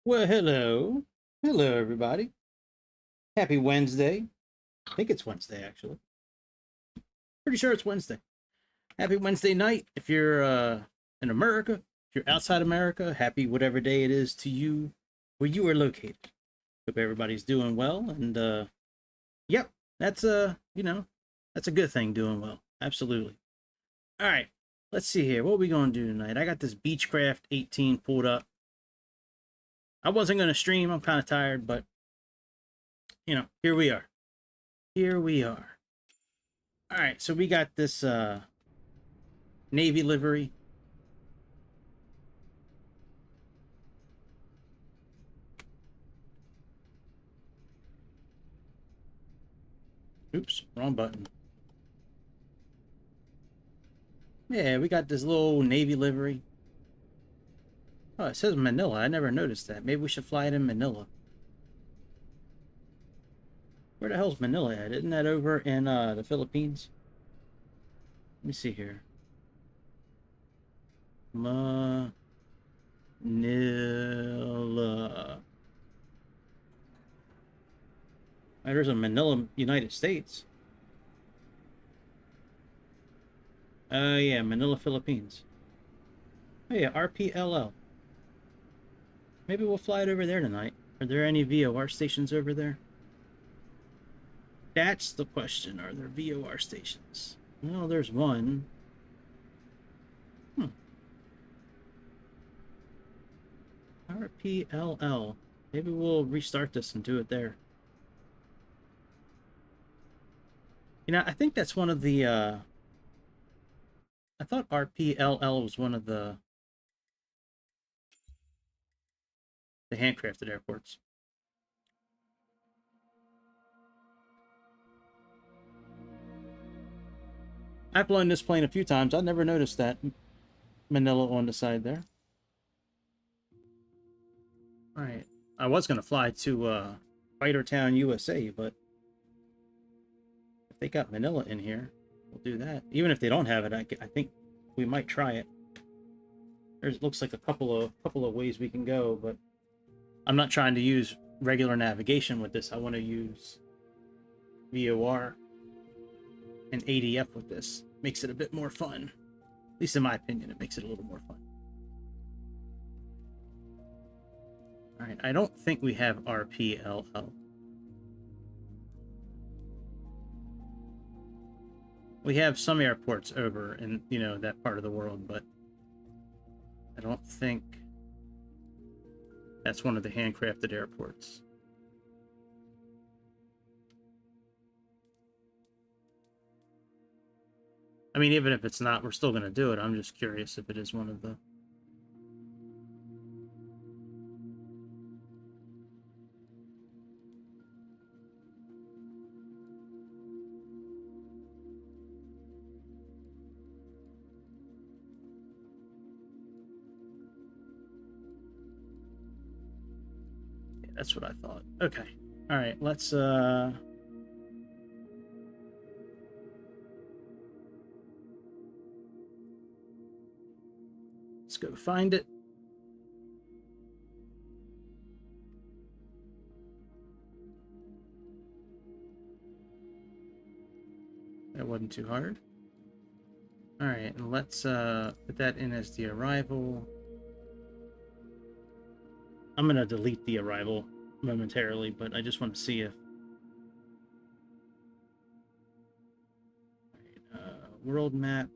Well, hello. Hello, everybody. Happy Wednesday. I think it's Wednesday, actually. Pretty sure it's Wednesday. Happy Wednesday night. If you're in America, if you're outside America, happy whatever day it is to you where you are located. Hope everybody's doing well. And yep, that's that's a good thing, doing well. Absolutely. All right. Let's see here. What are we going to do tonight? I got this Beechcraft 18 pulled up. I wasn't going to stream. I'm kind of tired, but here we are. Here we are. All right, so we got this Navy livery. Oops, wrong button. Yeah, we got this little Navy livery. Oh, it says Manila. I never noticed that. Maybe we should fly it in Manila. Where the hell's Manila at? Isn't that over in the Philippines? Let me see here. Manila. Oh, there's a Manila, United States. Oh, yeah, Manila, Philippines. Oh, yeah, RPLL. Maybe we'll fly it over there tonight. Are there any VOR stations over there? That's the question. Are there VOR stations? Well, there's one. RPLL. Maybe we'll restart this and do it there. I think that's one of the, I thought RPLL was one of the handcrafted airports. I've flown this plane a few times. I never noticed that Manila on the side there. All right. I was going to fly to Fighter Town, USA, but if they got Manila in here, we'll do that. Even if they don't have it, I think we might try it. There's looks like a couple of ways we can go, but I'm not trying to use regular navigation with this. I want to use VOR and ADF with this. Makes it a bit more fun. At least in my opinion, it makes it a little more fun. All right, I don't think we have RPLL. We have some airports over in, that part of the world, but I don't think that's one of the handcrafted airports. I mean, even if it's not, we're still going to do it. I'm just curious if it is one of the... Yeah, that's what I thought. Okay. All right, let's go find it. That wasn't too hard. All right, and let's put that in as the arrival. I'm going to delete the arrival momentarily, but I just want to see if... world map.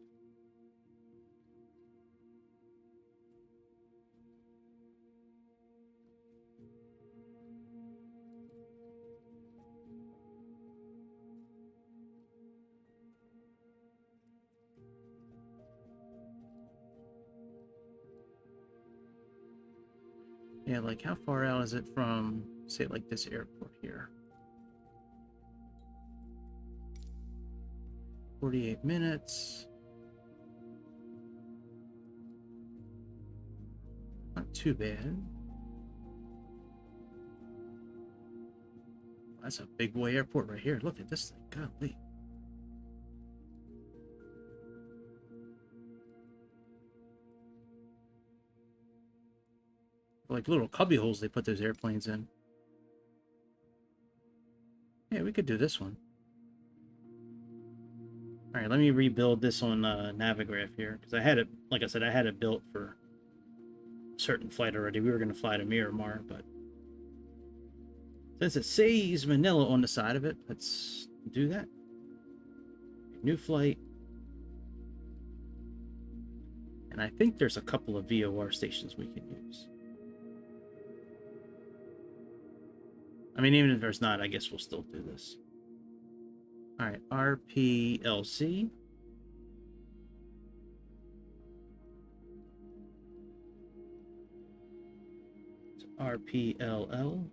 Yeah, like how far out is it from, say, like this airport here? 48 minutes. Not too bad. That's a big boy airport right here. Look at this thing. Golly. like little cubby holes they put those airplanes in. Yeah, we could do this one. All right, let me rebuild this on Navigraph here, because I had it, like I said, I had it built for a certain flight already. We were going to fly to Miramar, but since it says Manila on the side of it, let's do that. New flight. And I think there's a couple of VOR stations we can use. I mean, even if there's not, I guess we'll still do this. All right, RPLC. RPLL.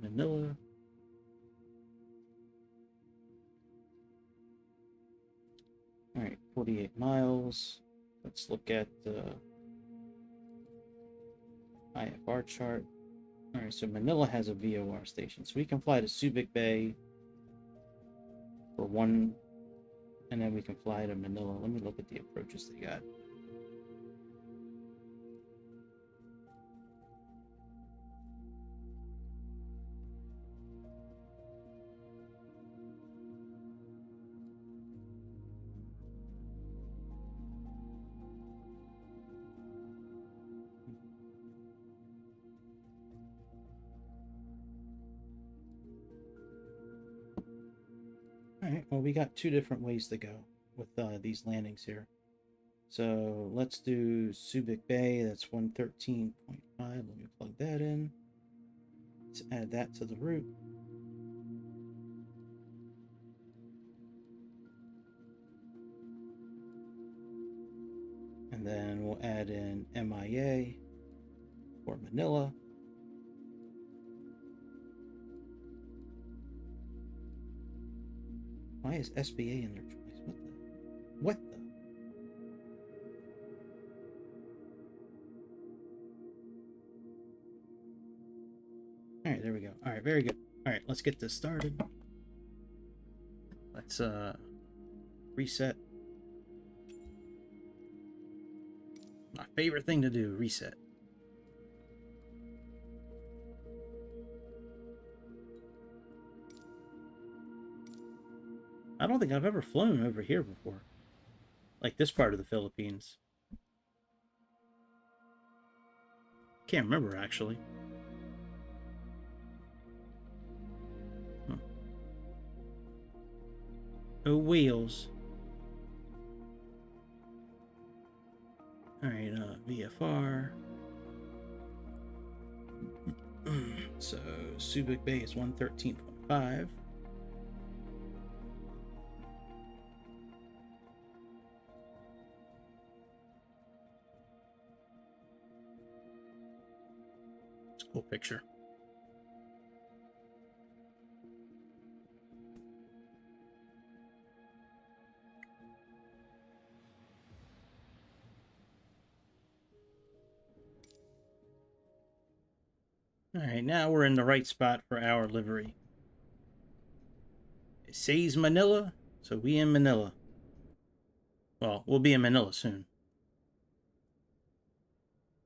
Manila. All right, 48 miles. Let's look at the IFR chart. All right, so Manila has a VOR station, so we can fly to Subic Bay for one, and then we can fly to Manila. Let me look at the approaches they got. All right, well, we got two different ways to go with these landings here. So let's do Subic Bay. That's 113.5. Let me plug that in. Let's add that to the route. And then we'll add in MIA for Manila. Why is SBA in there twice? What the? All right, there we go. All right, very good. All right, let's get this started. Let's reset. My favorite thing to do, reset. I don't think I've ever flown over here before. Like this part of the Philippines. Can't remember, actually. Oh, wheels. Alright, VFR. So, Subic Bay is 113.5. It's a cool picture. Alright, now we're in the right spot for our livery. It says Manila, so we in Manila. Well, we'll be in Manila soon.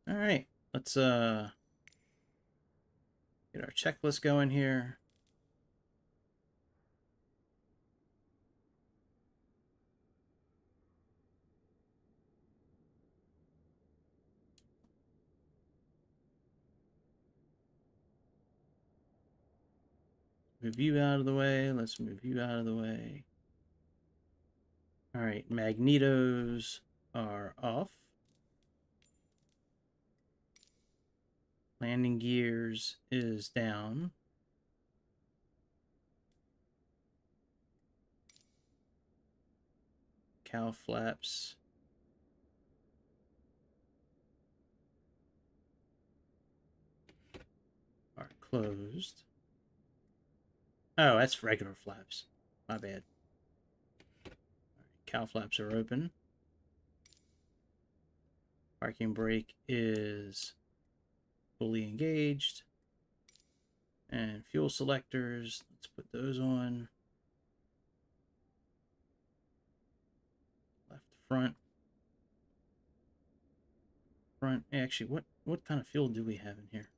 Alright, let's get our checklist going here. Move you out of the way. Let's move you out of the way. All right, magnetos are off. Landing gears is down. Cow flaps are closed. Oh, that's regular flaps. My bad. All right, cow flaps are open. Parking brake is fully engaged. And fuel selectors, let's put those on. Left front. Front. Actually, what kind of fuel do we have in here?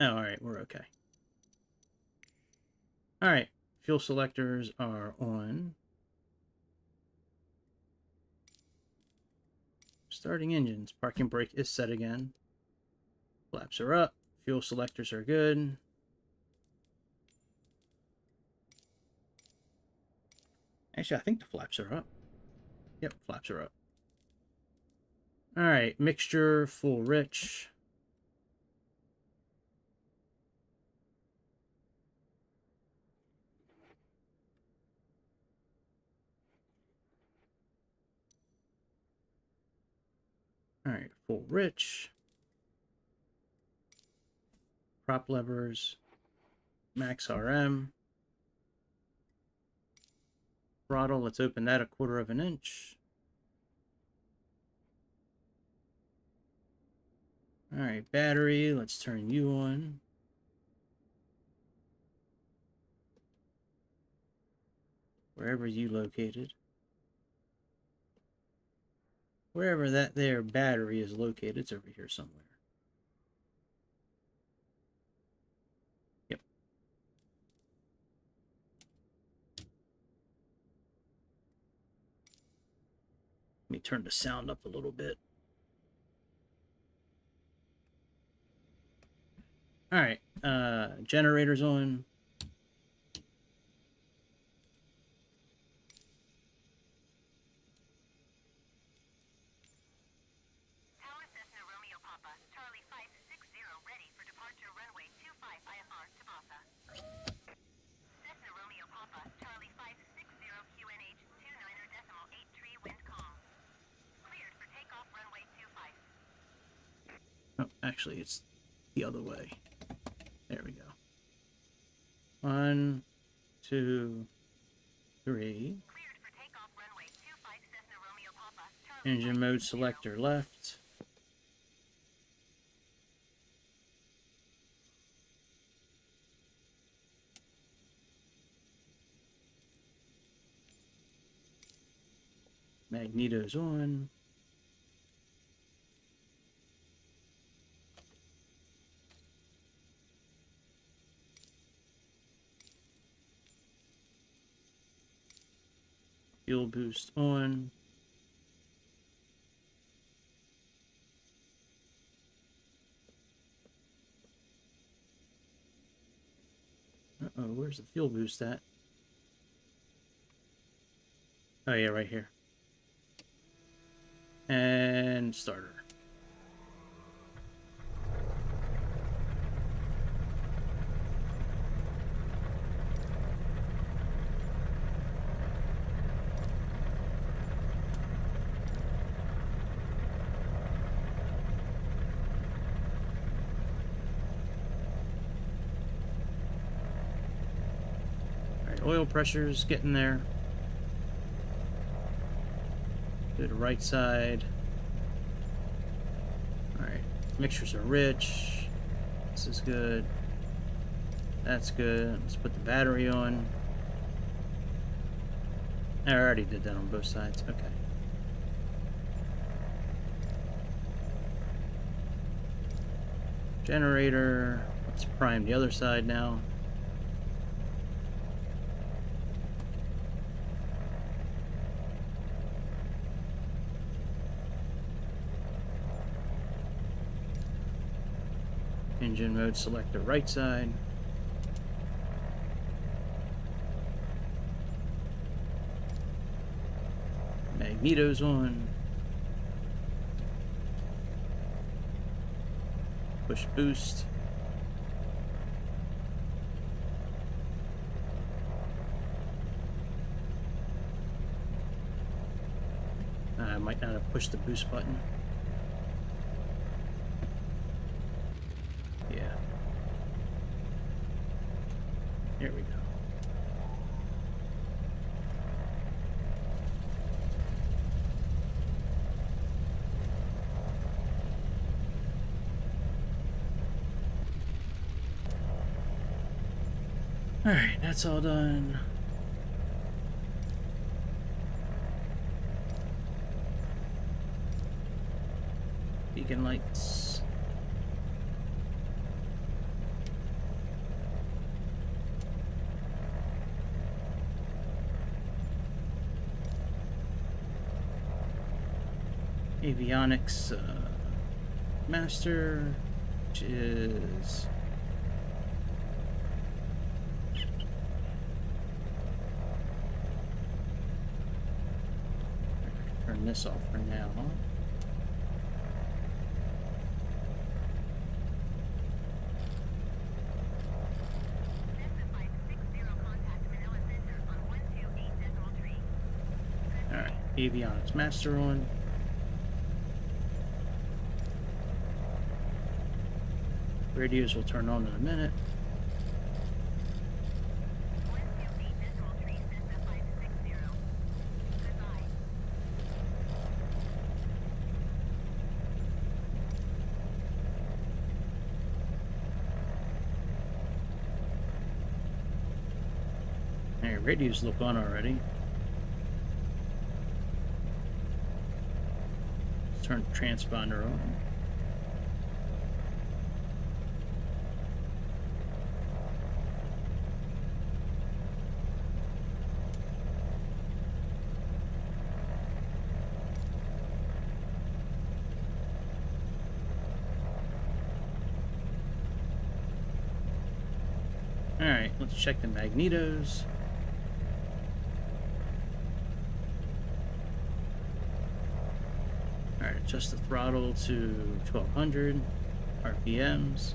Oh, alright, we're okay. Alright, fuel selectors are on. Starting engines. Parking brake is set again. Flaps are up. Fuel selectors are good. Actually, I think the flaps are up. Yep, flaps are up. Alright, mixture, full rich. Alright, full rich. Prop levers. Max RM. Throttle, let's open that 1/4 of an inch. Alright, battery, let's turn you on. Wherever you located. Wherever that there battery is located, it's over here somewhere. Yep. Let me turn the sound up a little bit. Alright, generators on. Oh, actually, it's the other way. There we go. 1, 2, 3. Engine mode selector left. Magnetos on. Fuel boost on. Uh-oh, where's the fuel boost at? Oh yeah, right here. And starter. Oil pressure's getting there. Do the right side. Alright, mixtures are rich. This is good. That's good. Let's put the battery on. I already did that on both sides. Okay. Generator. Let's prime the other side now. Engine mode, select the right side. Magnetos on. Push boost. I might not have pushed the boost button. Yeah. Here we go. Alright, that's all done. Beacon lights. Avionics master, which is turn this off for now. Alright, avionics master on. Radios will turn on in a minute. Alright, radios look on already. Let's turn the transponder on. Alright, let's check the magnetos. Alright, adjust the throttle to 1200 RPMs.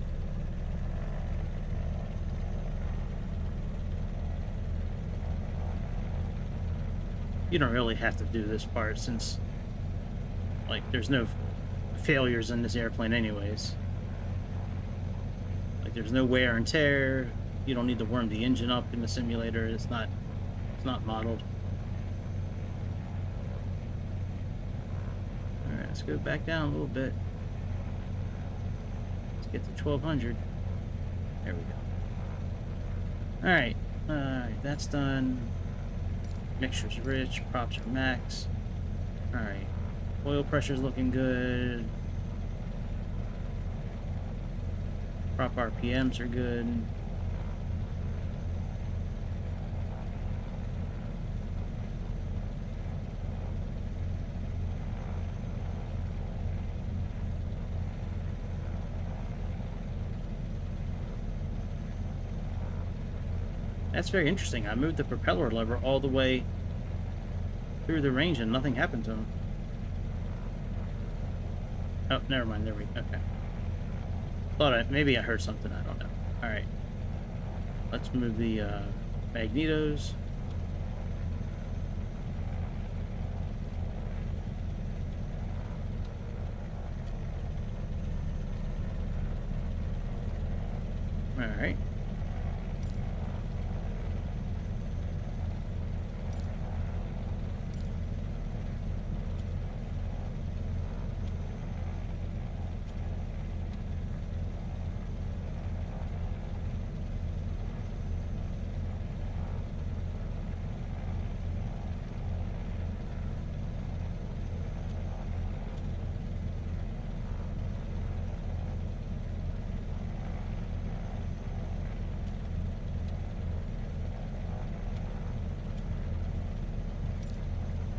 You don't really have to do this part since, like, there's no failures in this airplane anyways. Like, there's no wear and tear. You don't need to warm the engine up in the simulator. It's not modeled. Alright, let's go back down a little bit. Let's get to 1200. There we go. Alright, that's done. Mixture's rich, props are max. Alright, oil pressure's looking good. Prop RPMs are good. That's very interesting. I moved the propeller lever all the way through the range and nothing happened to him. Oh, never mind. There we go. Okay. Thought maybe I heard something. I don't know. Alright. Let's move the magnetos. Alright.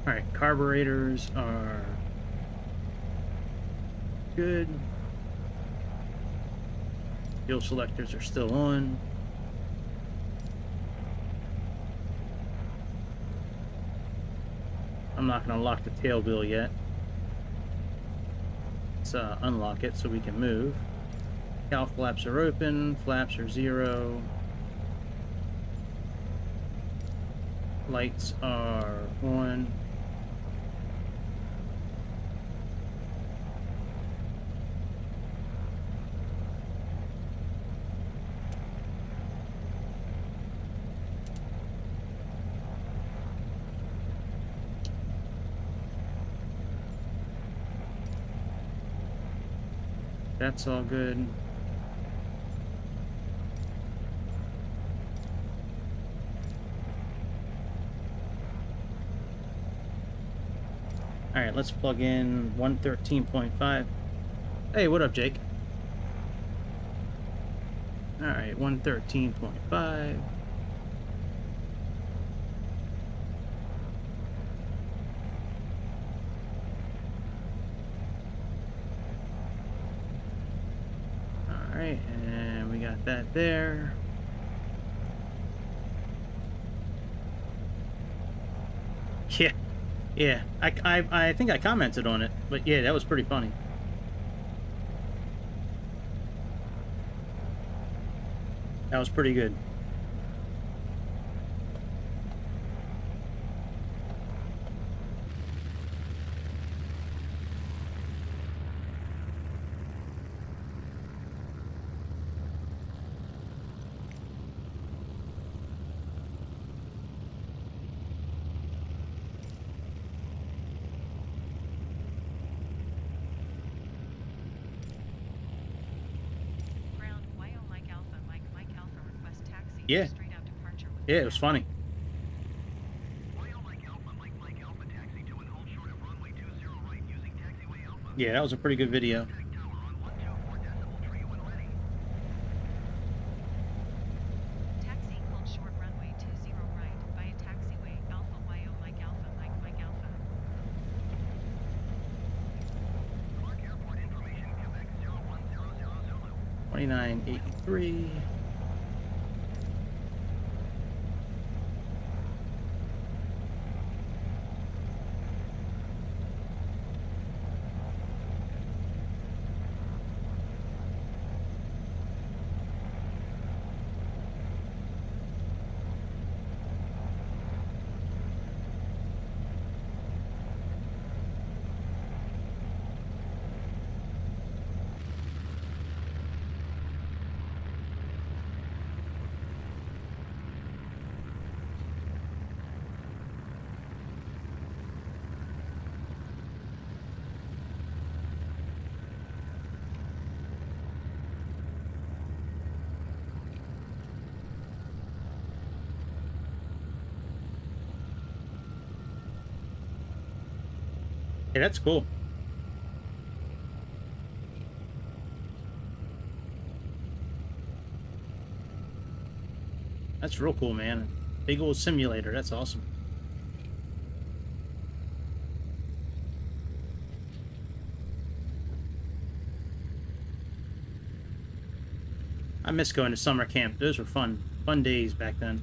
Alright, carburetors are good. Fuel selectors are still on. I'm not going to lock the tail wheel yet. Let's unlock it so we can move. Cowl flaps are open, flaps are 0. Lights are on. That's all good. All right, let's plug in 113.5. Hey, what up, Jake? All right, 113.5. All right, and we got that there. Yeah, yeah. I think I commented on it, but yeah, that was pretty funny. That was pretty good. Yeah. Yeah, it was funny. Yeah, that was a pretty good video. Taxiing hold short runway 20 right via taxiway Alpha YO Mike Alpha Mike Mike Alpha. Clark Airport information Quebec 01000 Zulu. 2983. Hey, that's cool. That's real cool, man. Big old simulator. That's awesome. I miss going to summer camp. Those were fun days back then.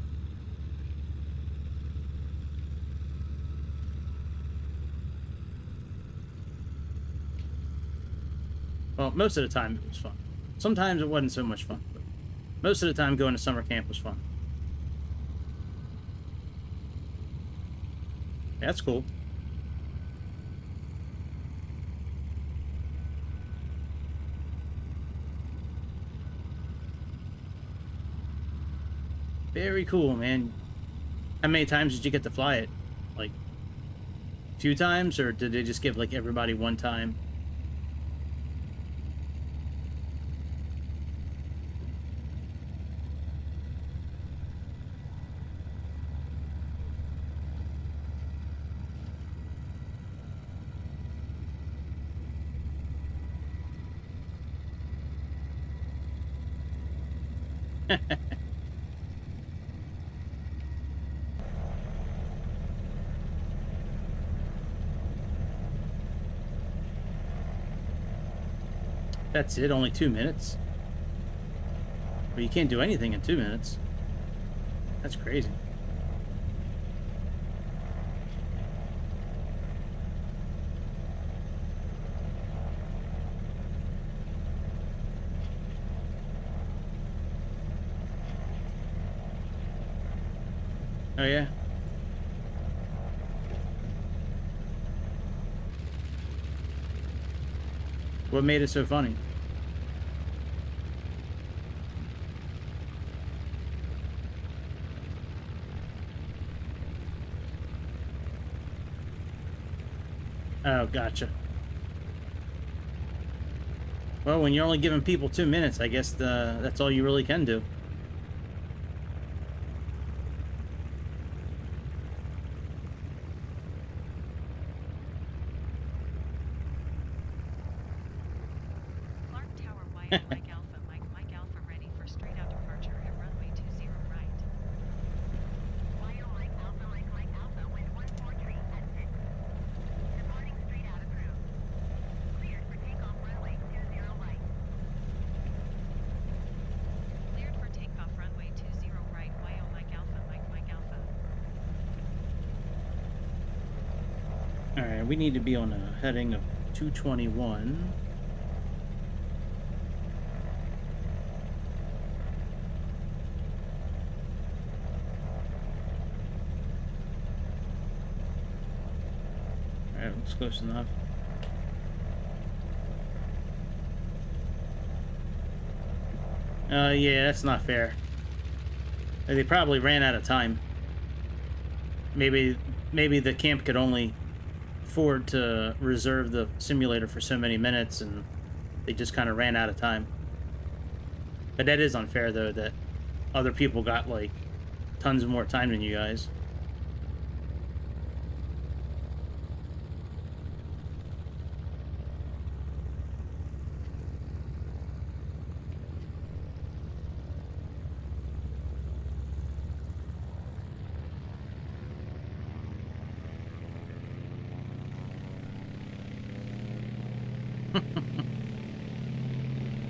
Well, most of the time it was fun. Sometimes it wasn't so much fun, but most of the time going to summer camp was fun. That's cool. Very cool, man. How many times did you get to fly it? Like, a few times, or did they just give, like, everybody one time? That's it, only 2 minutes? But you can't do anything in 2 minutes. That's crazy. Oh, yeah? What made it so funny? Oh, gotcha. Well, when you're only giving people 2 minutes, I guess that's all you really can do. Mike Alpha, Mike Alpha, ready for straight out departure at runway 20 right. Mike Alpha, Mike Alpha, wind 143 at 6. Departing straight out approved. Cleared for takeoff runway 20 right. Cleared for takeoff runway 20 right. Mike Alpha, Mike Alpha. Alright, we need to be on a heading of 221. Alright, looks close enough. Yeah, that's not fair. They probably ran out of time. Maybe the camp could only afford to reserve the simulator for so many minutes, and they just kind of ran out of time. But that is unfair, though, that other people got, like, tons more time than you guys.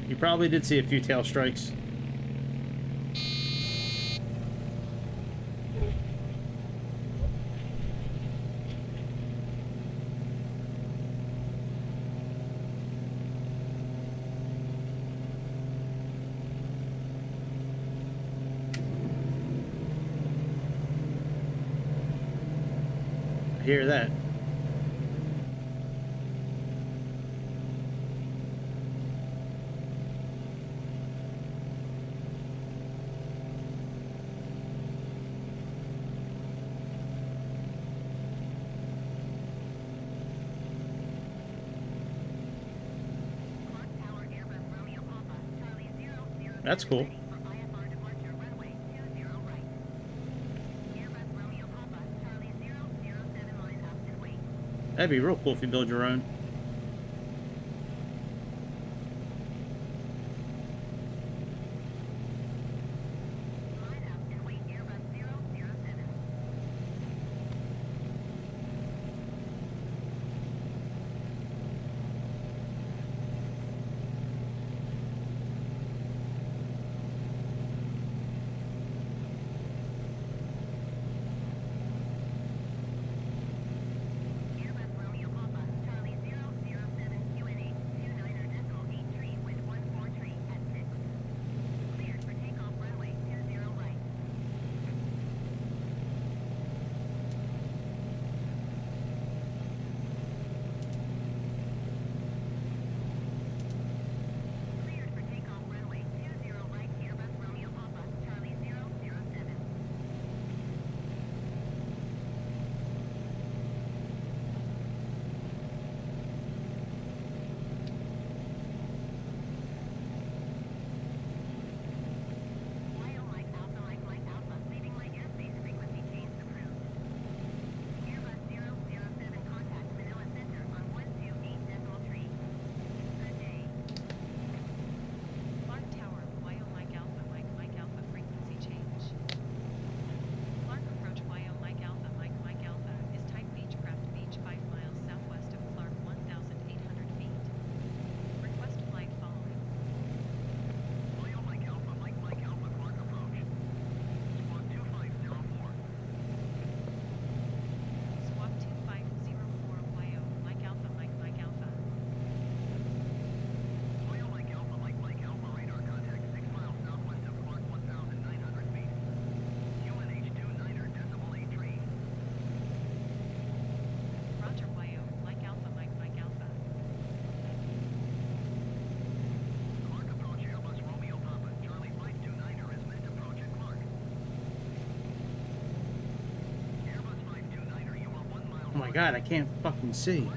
You probably did see a few tail strikes. I hear that. That's cool. That'd be real cool if you build your own. Oh my god, I can't fucking see.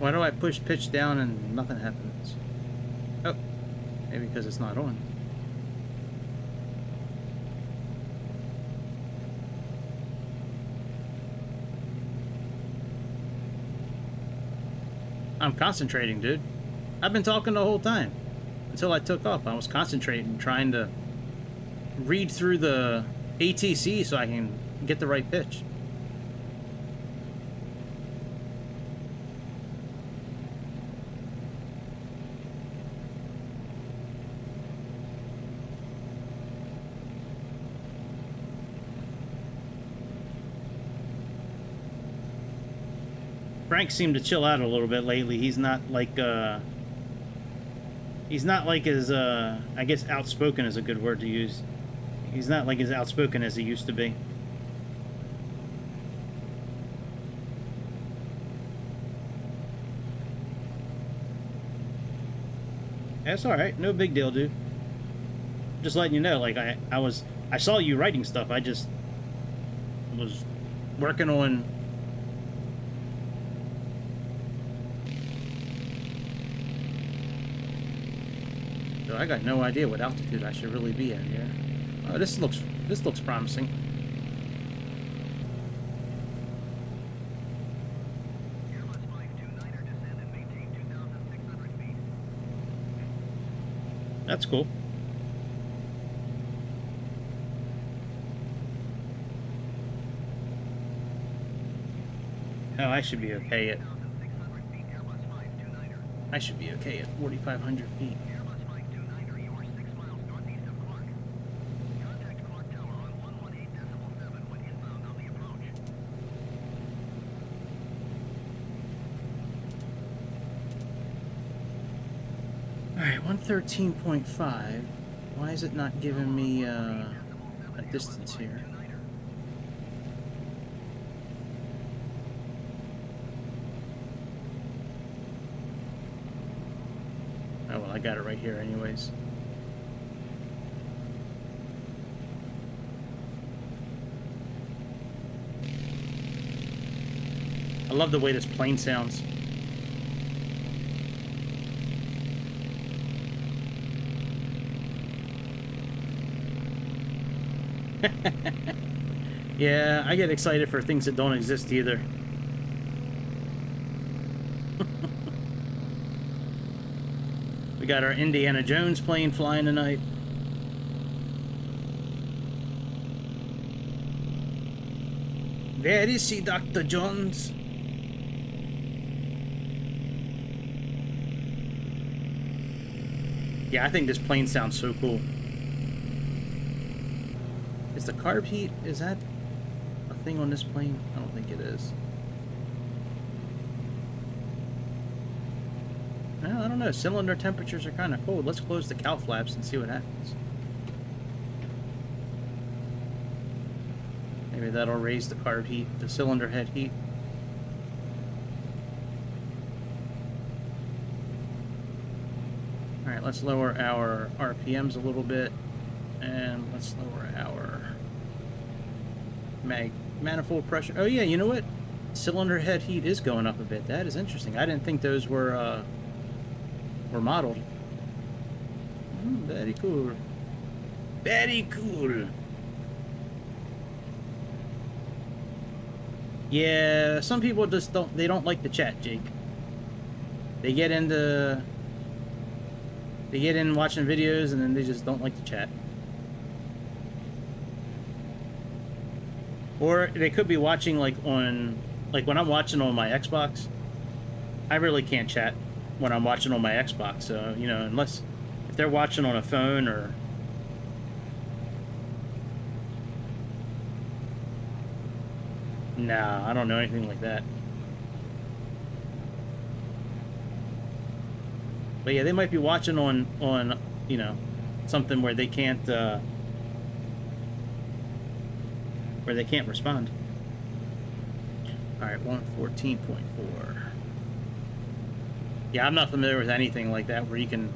Why do I push pitch down and nothing happens? Oh, maybe because it's not on. I'm concentrating, dude. I've been talking the whole time. Until I took off, I was concentrating, trying to read through the ATC so I can get the right pitch. Frank seemed to chill out a little bit lately. He's not like as I guess outspoken is a good word to use. He's not like as outspoken as he used to be. That's all right. No big deal, dude. Just letting you know, like I saw you writing stuff. I just was working on. So I got no idea what altitude I should really be at here. Oh, this looks promising. That's cool. Oh, I should be okay at. I should be okay at 4,500 feet. Alright, 113.5. Why is it not giving me a distance here? Oh well, I got it right here anyways. I love the way this plane sounds. Yeah, I get excited for things that don't exist either. We got our Indiana Jones plane flying tonight. Where is he, Dr. Jones? Yeah, I think this plane sounds so cool. Is the carb heat, is that a thing on this plane? I don't think it is. Well, I don't know. Cylinder temperatures are kind of cold. Let's close the cowl flaps and see what happens. Maybe that'll raise the carb heat, the cylinder head heat. Alright, let's lower our RPMs a little bit. And let's lower our manifold pressure. Oh yeah, you know what? Cylinder head heat is going up a bit. That is interesting. I didn't think those were modeled. Very cool. Very cool. Yeah, some people just don't like the chat, Jake. They get in watching videos and then they just don't like the chat. Or they could be watching like when I'm watching on my Xbox, I really can't chat when I'm watching on my Xbox. So, you know, unless if they're watching on a phone or... Nah, I don't know anything like that. But yeah, they might be watching on you know, something where they can't respond. Alright, 114.4. Yeah, I'm not familiar with anything like that where you can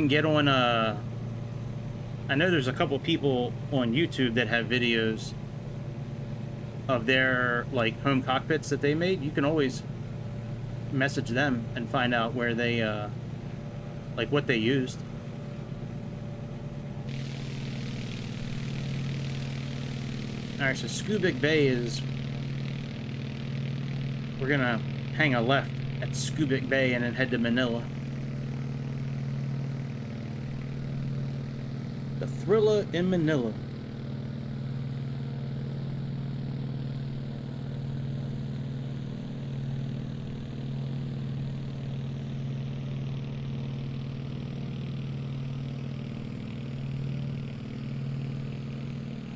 get on I know there's a couple people on YouTube that have videos of their like home cockpits that they made, you can always message them and find out where they like what they used. All right, so Skubik Bay is, we're gonna hang a left at Skubik Bay and then head to Manila. The Thriller in Manila.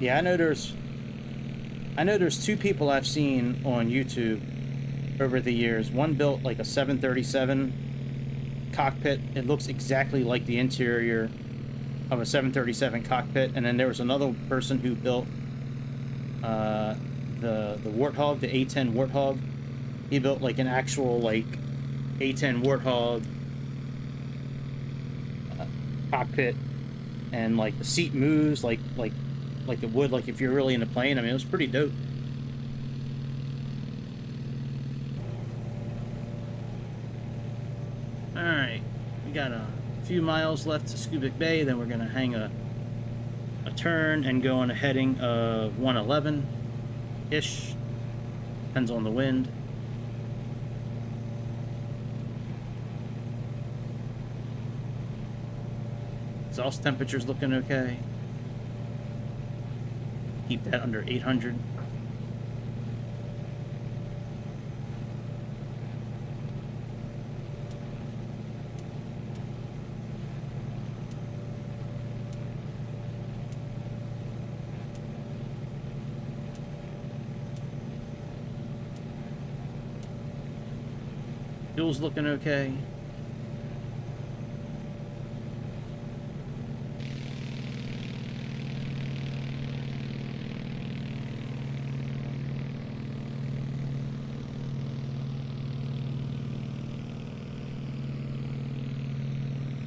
Yeah, I know there's two people I've seen on YouTube over the years. One built like a 737 cockpit. It looks exactly like the interior of a 737 cockpit. And then there was another person who built the Warthog, the A-10 Warthog. He built like an actual like A-10 Warthog cockpit, and like the seat moves like it would like if you're really in a plane. I mean, it was pretty dope. All right, we got a few miles left to Skubik Bay, then we're gonna hang a turn and go on a heading of 111-ish. Depends on the wind. Exhaust temperature's looking okay. Keep that under 800. Fuel's looking okay.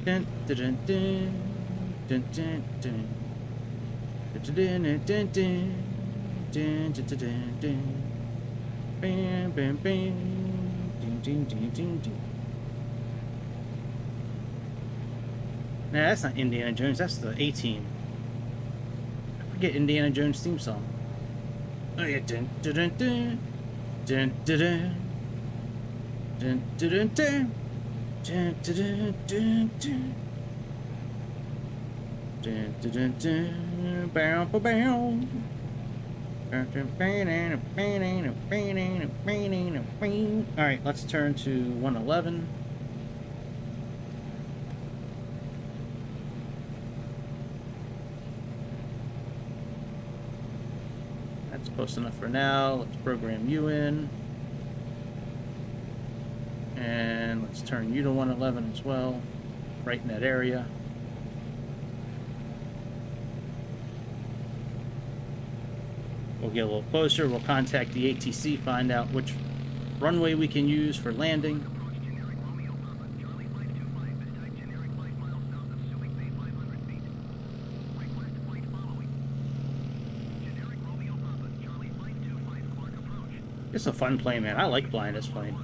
Dun, dun, dun, dun, dun, dun, dun. Dun, dun, dun, dun, dun. Dun, dun, dun, dun, dun. Bam, bam, bam. Dun, dun, dun, dun, dun. Nah, that's not Indiana Jones, that's the A-Team. I forget Indiana Jones theme song. Oh yeah, dun dun dun dun dun dun dun dun dun dun. Dun, dun, dun, dun, dun. Dun, dun, dun, dun. Bow, bow, bow. All right, let's turn to 111. That's close enough for now. Let's program you in. And let's turn you to 111 as well, right in that area. We'll get a little closer, we'll contact the ATC, find out which runway we can use for landing. It's a fun plane, man. I like flying this plane.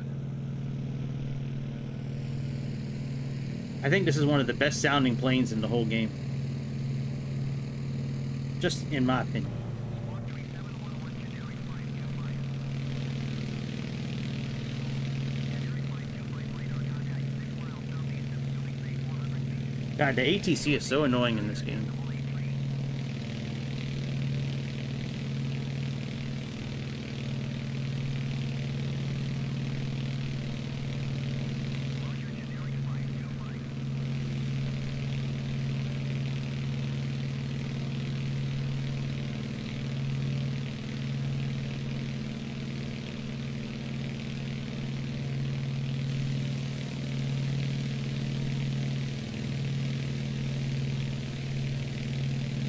I think this is one of the best sounding planes in the whole game. Just in my opinion. God, the ATC is so annoying in this game.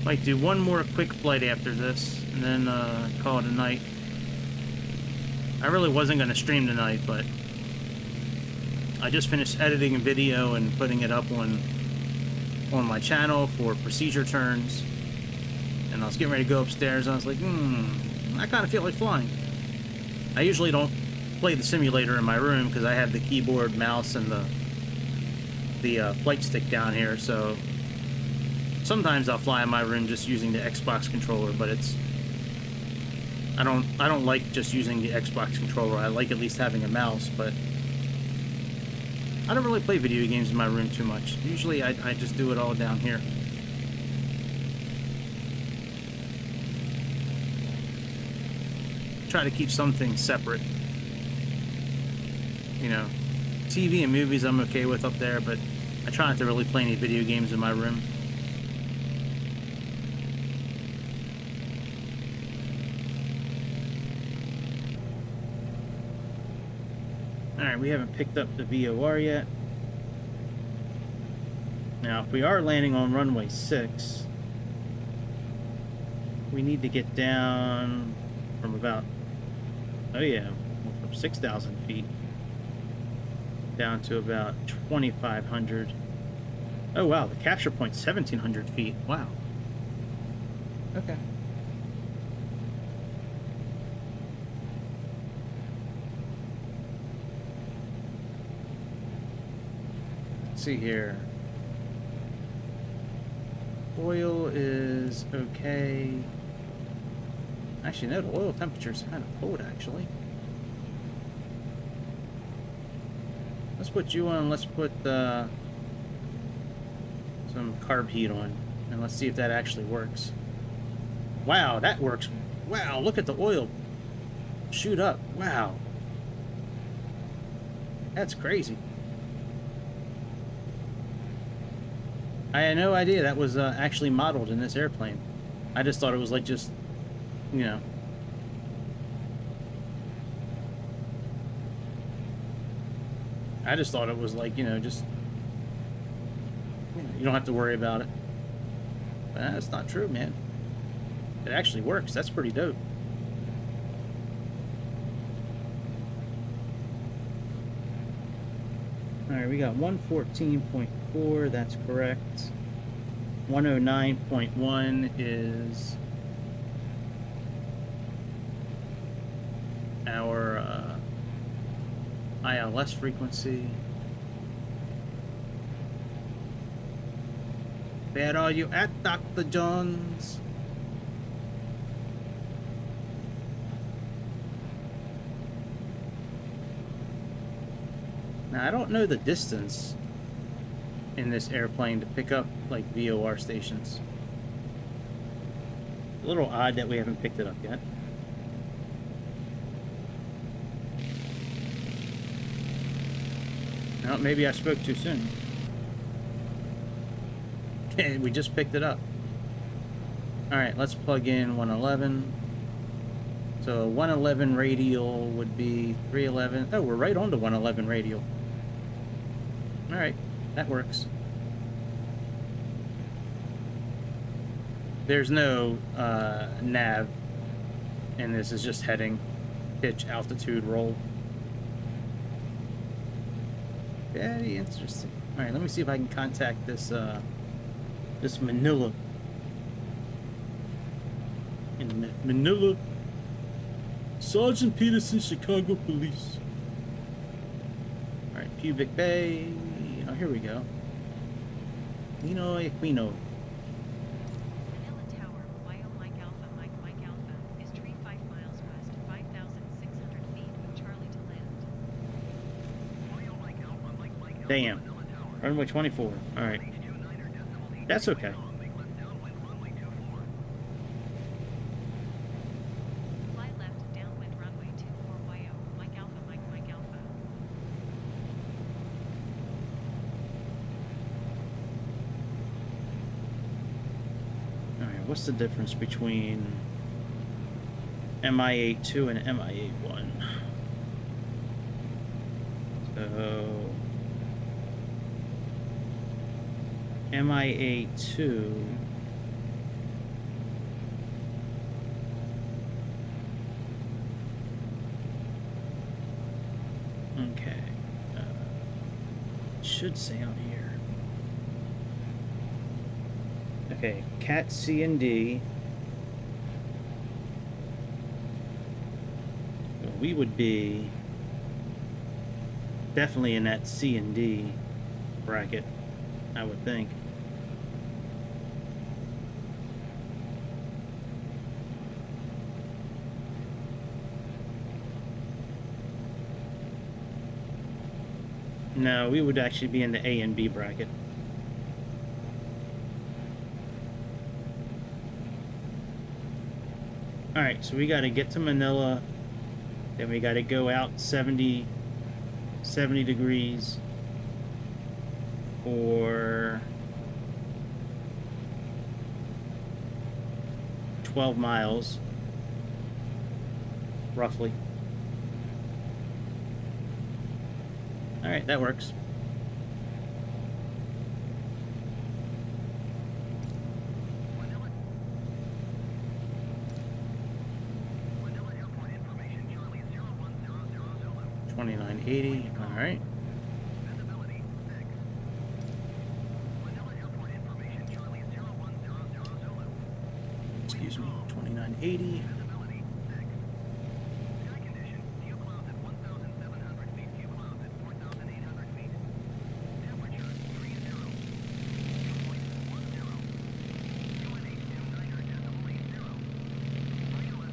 Might do one more quick flight after this, and then call it a night. I really wasn't going to stream tonight, but I just finished editing a video and putting it up on my channel for procedure turns. And I was getting ready to go upstairs, and I was like, I kind of feel like flying. I usually don't play the simulator in my room because I have the keyboard, mouse, and the flight stick down here, so sometimes I'll fly in my room just using the Xbox controller, but it's I don't like just using the Xbox controller. I like at least having a mouse, but I don't really play video games in my room too much. Usually I just do it all down here. Try to keep some things separate. You know, TV and movies I'm okay with up there, but I try not to really play any video games in my room. Alright, we haven't picked up the VOR yet. Now, if we are landing on runway 6, we need to get down from about, oh yeah, from 6,000 feet down to about 2,500. Oh wow, the capture point's 1,700 feet. Wow. Okay. Let's see here. Oil is okay. Actually, no, the oil temperature is kind of cold, actually. Let's put you on. Let's put some carb heat on, and let's see if that actually works. Wow, that works. Wow, look at the oil shoot up. Wow. That's crazy. I had no idea that was actually modeled in this airplane. I just thought it was like just, you know. I just thought it was like, you know, just, you know, you don't have to worry about it. But that's not true, man. It actually works. That's pretty dope. Alright, we got 114.4, that's correct. 109.1 is our ILS frequency. Where are you at, Dr. Jones? Now, I don't know the distance in this airplane to pick up, like, VOR stations. A little odd that we haven't picked it up yet. Well, maybe I spoke too soon. Okay, we just picked it up. Alright, let's plug in 111. So 111 radial would be 311. Oh, we're right on to 111 radial. Alright, that works. There's no nav, and this is just heading, pitch, altitude, roll. Very interesting. Alright, let me see if I can contact this this Manila. In Manila. Sergeant Peterson, Chicago Police. Alright, Pubic Bay. Oh, here we go. Nino Equino. Manila Tower, Mike Alpha, Mike Alpha, is tree 5 miles west, 5,600 feet with Charlie to land. Damn. Runway 24. Alright. That's okay. Fly left, downwind runway 24 YO, Mike Alpha, Mike Alpha. Alright, what's the difference between MI-82 and MI-81? So MI-82 okay, it should say on here. Okay, Cat C and D we would be definitely in that C and D bracket, I would think. No, we would actually be in the A and B bracket. Alright, so we got to get to Manila, then we got to go out 70 degrees for 12 miles, roughly. Alright, that works. Manila Airport information, Charlie 0100 Zulu. 2980, alright. Visibility 6. Manila Airport information, Charlie 0100 Zulu. Excuse me, 2980. Visibility 6. Sky condition, few clouds at 1,700 feet, few clouds at 4,800 feet. Temperature 30. Dew point 10. UNH 29er decimal 80.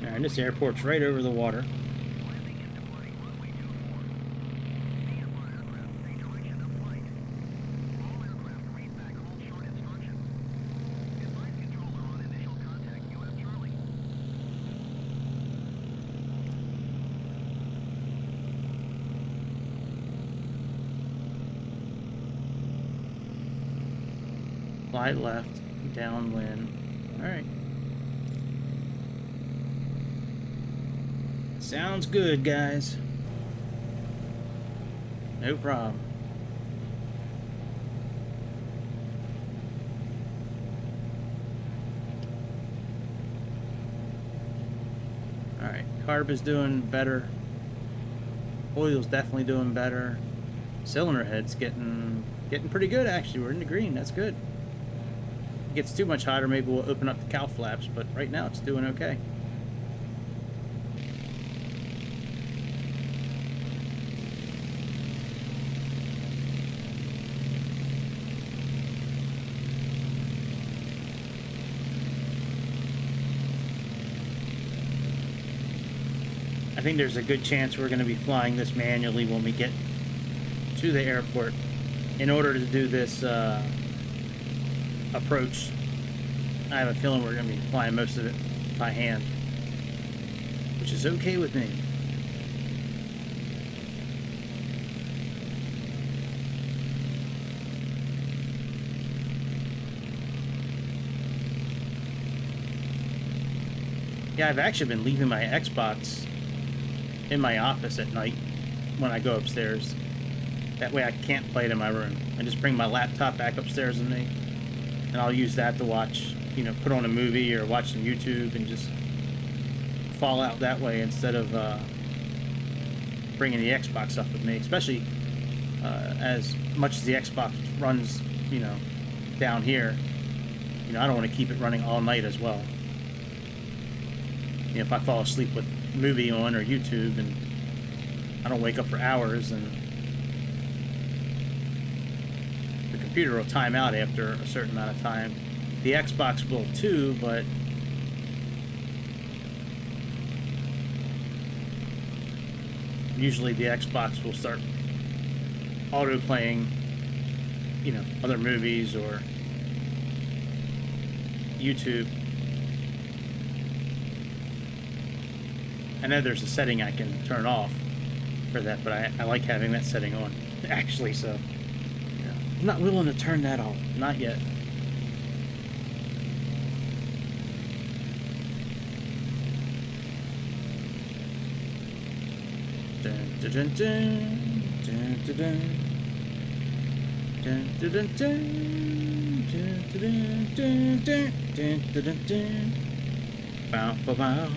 Alright, this airport's right over the water. Landing and departing runway 24. VFR aircraft, say direction of flight. All aircraft read back hold short instructions. Advise controller on initial contact UF Charlie. Fly left, downwind. Alright. Sounds good, guys. No problem. Alright, carb is doing better. Oil's definitely doing better. Cylinder head's getting pretty good, actually. We're in the green. That's good. If it gets too much hotter, maybe we'll open up the cow flaps, but right now it's doing okay. I think there's a good chance we're going to be flying this manually when we get to the airport in order to do this approach. I have a feeling we're going to be flying most of it by hand, which is okay with me. Yeah, I've actually been leaving my Xbox in my office at night when I go upstairs. That way I can't play it in my room. I just bring my laptop back upstairs with me, and I'll use that to watch, you know, put on a movie or watch some YouTube and just fall out that way instead of bringing the Xbox up with me, especially as much as the Xbox runs, you know, down here. You know, I don't want to keep it running all night as well. You know, if I fall asleep with movie on or YouTube and I don't wake up for hours, and the computer will time out after a certain amount of time. The Xbox will too, but usually the Xbox will start auto playing, you know, other movies or YouTube. I know there's a setting I can turn off for that, but I like having that setting on, actually, so yeah. I'm not willing to turn that off. Not yet. Dun, dun, dun, dun, dun, dun, dun, dun, dun, dun, dun, dun, dun, dun, dun, dun. Bow, bow, bow.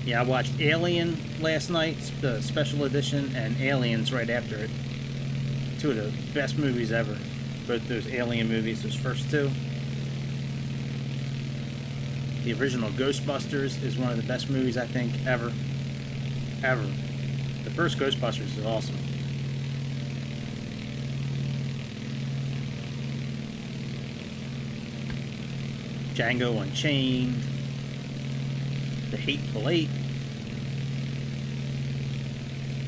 Yeah, I watched Alien last night, the special edition, and Aliens right after it. Two of the best movies ever. Both those Alien movies, those first two. The original Ghostbusters is one of the best movies, I think, ever. Ever. The first Ghostbusters is awesome. Django Unchained. The Hateful Eight.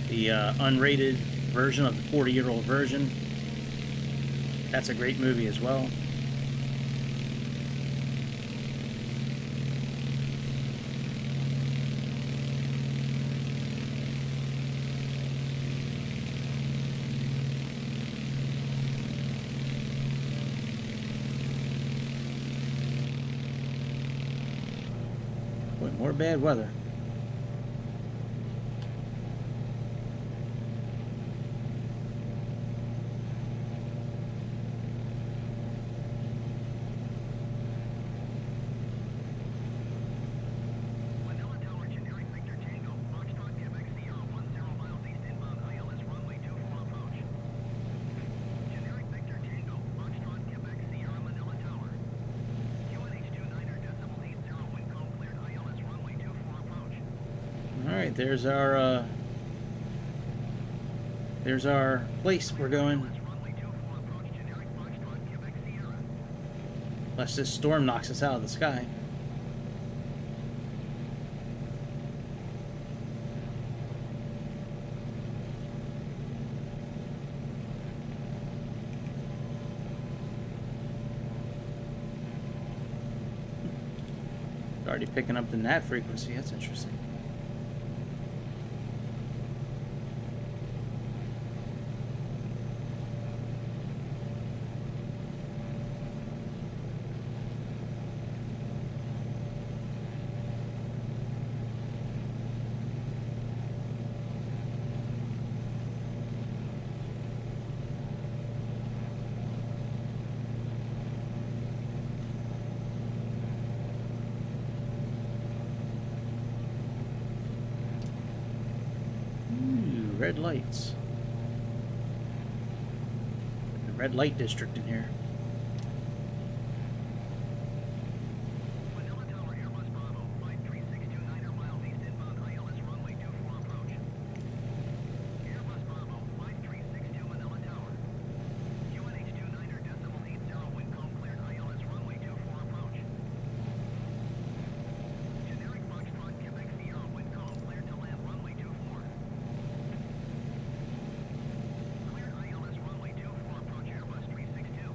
The unrated version of the 40-year-old version. That's a great movie as well. Boy, more bad weather. Manila Tower, generic Victor Tango, Foxtrot Quebec Sierra 10 miles east inbound ILS runway 24 approach. Generic Victor Tango, Foxtrot Quebec Sierra Manila Tower. QNH 29er.80 wind calm cleared ILS runway 24 approach. All right, there's our place we're going. ILS runway 24 approach, generic Foxtrot Quebec Sierra. Unless this storm knocks us out of the sky. Already picking up the NAT frequency. That's interesting. Red lights. The red light district in here. Manila Tower, Airbus Bravo, flight 3629er miles east inbound ILS runway 24 approach. Airbus Bravo, flight 362 Manila Tower. QNH 29er.80 wind calm cleared ILS runway 24 approach. Generic Foxtrot Quebec Sierra wind calm cleared to land runway 24. Cleared ILS runway 24 approach Airbus 362.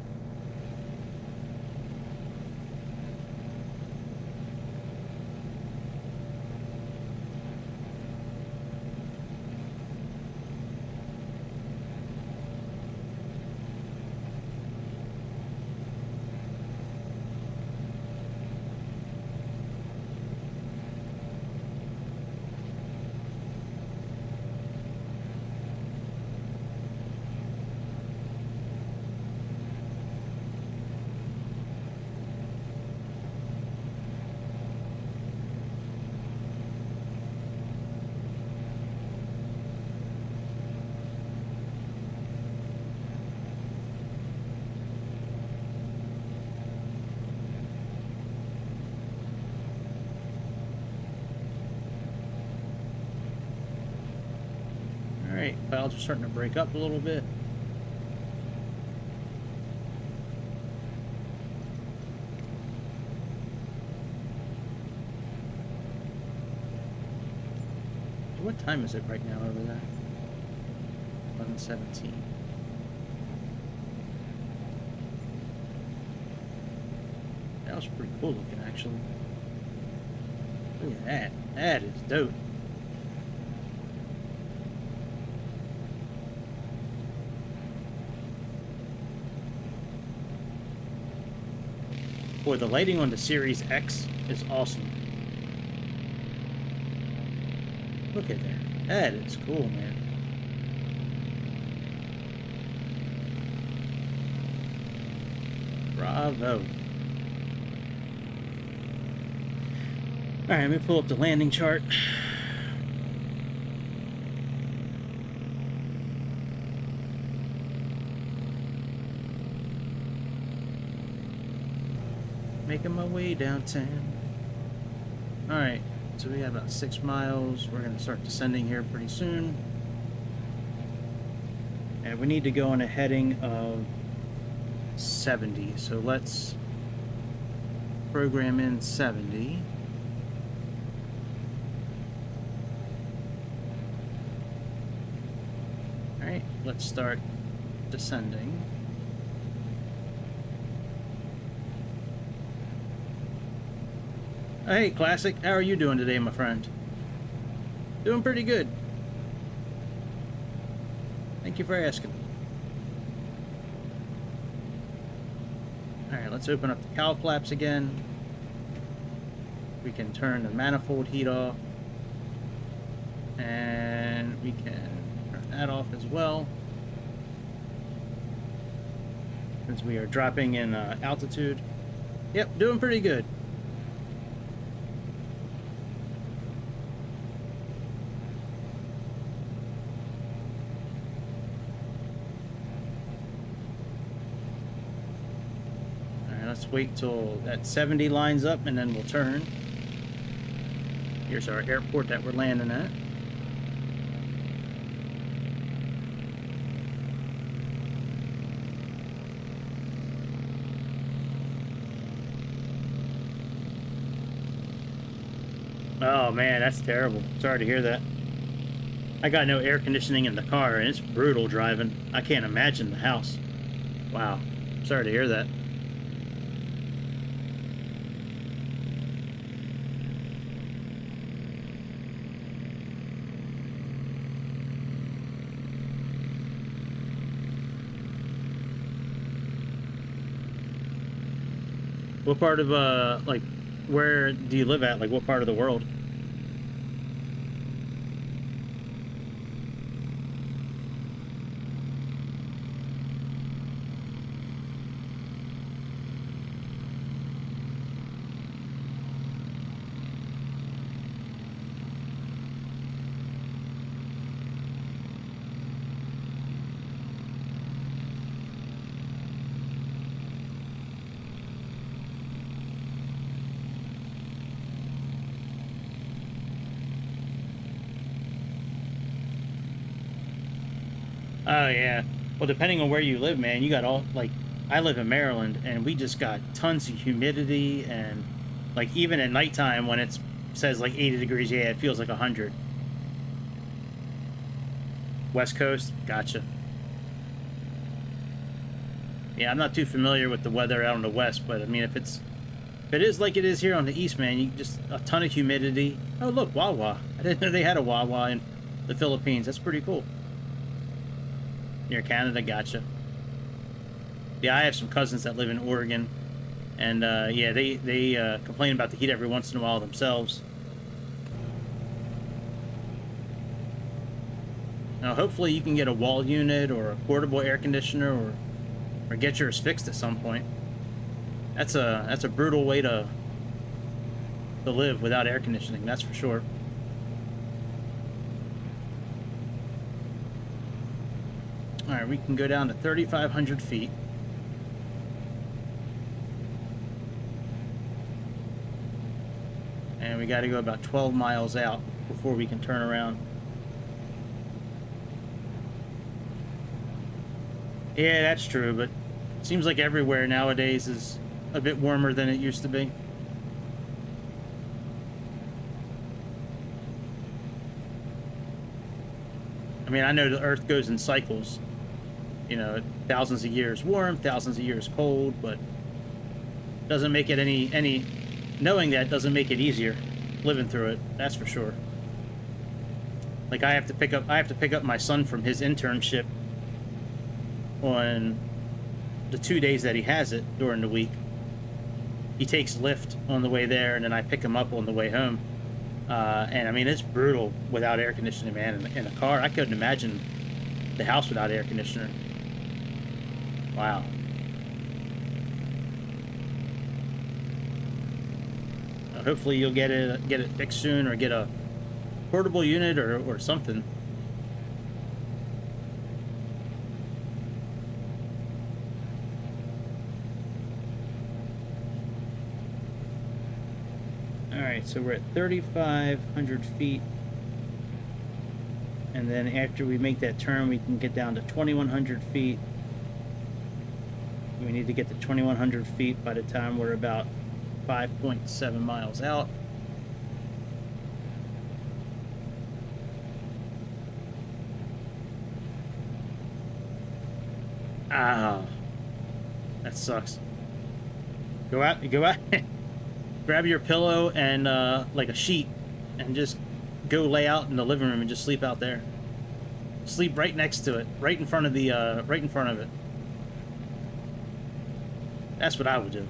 Alright, clouds are starting to break up a little bit. What time is it right now over there? 11:17. That was pretty cool looking, actually. Look at that. That is dope. Boy, the lighting on the Series X is awesome. Look at that. That is cool, man. Bravo. All right, let me pull up the landing chart. Making my way downtown. All right, so we have about 6 miles. We're going to start descending here pretty soon. And we need to go on a heading of 70. So let's program in 70. All right, let's start descending. Hey, Classic, how are you doing today, my friend? Doing pretty good. Thank you for asking. All right, let's open up the cowl flaps again. We can turn the manifold heat off. And we can turn that off as well. Since we are dropping in altitude. Yep, doing pretty good. Let's wait till that 70 lines up and then we'll turn. Here's our airport that we're landing at. Oh man, that's terrible. Sorry to hear that. I got no air conditioning in the car and it's brutal driving. I can't imagine the house. Wow. Sorry to hear that. What part of, like, where do you live at? Like, what part of the world? Oh, yeah. Well, depending on where you live, man, you got all, like, I live in Maryland, and we just got tons of humidity, and, like, even at nighttime when it says, like, 80 degrees, yeah, it feels like 100. West Coast? Gotcha. Yeah, I'm not too familiar with the weather out on the west, but, I mean, if it is like it is here on the east, man, you just, a ton of humidity. Oh, look, Wawa. I didn't know they had a Wawa in the Philippines. That's pretty cool. Near Canada, gotcha. Yeah, I have some cousins that live in Oregon, and yeah, they complain about the heat every once in a while themselves. Now, hopefully you can get a wall unit or a portable air conditioner, or get yours fixed at some point. That's a brutal way to live without air conditioning, that's for sure. Alright, we can go down to 3,500 feet. And we got to go about 12 miles out before we can turn around. Yeah, that's true, but it seems like everywhere nowadays is a bit warmer than it used to be. I mean, I know the Earth goes in cycles. You know, thousands of years warm, thousands of years cold, but doesn't make it any knowing that doesn't make it easier living through it, that's for sure. Like I have to pick up my son from his internship on the 2 days that he has it during the week. He takes Lyft on the way there, and then I pick him up on the way home. And I mean, it's brutal without air conditioning, man. In a car, I couldn't imagine the house without air conditioner. Wow. hopefully you'll get it fixed soon, or get a portable unit or something. Alright, so we're at 3,500 feet. And then after we make that turn, we can get down to 2,100 feet. We need to get to 2,100 feet by the time we're about 5.7 miles out. Ah, that sucks. Go out, grab your pillow and like a sheet, and just go lay out in the living room and just sleep out there. Sleep right next to it, right in front of the, right in front of it. That's what I would do.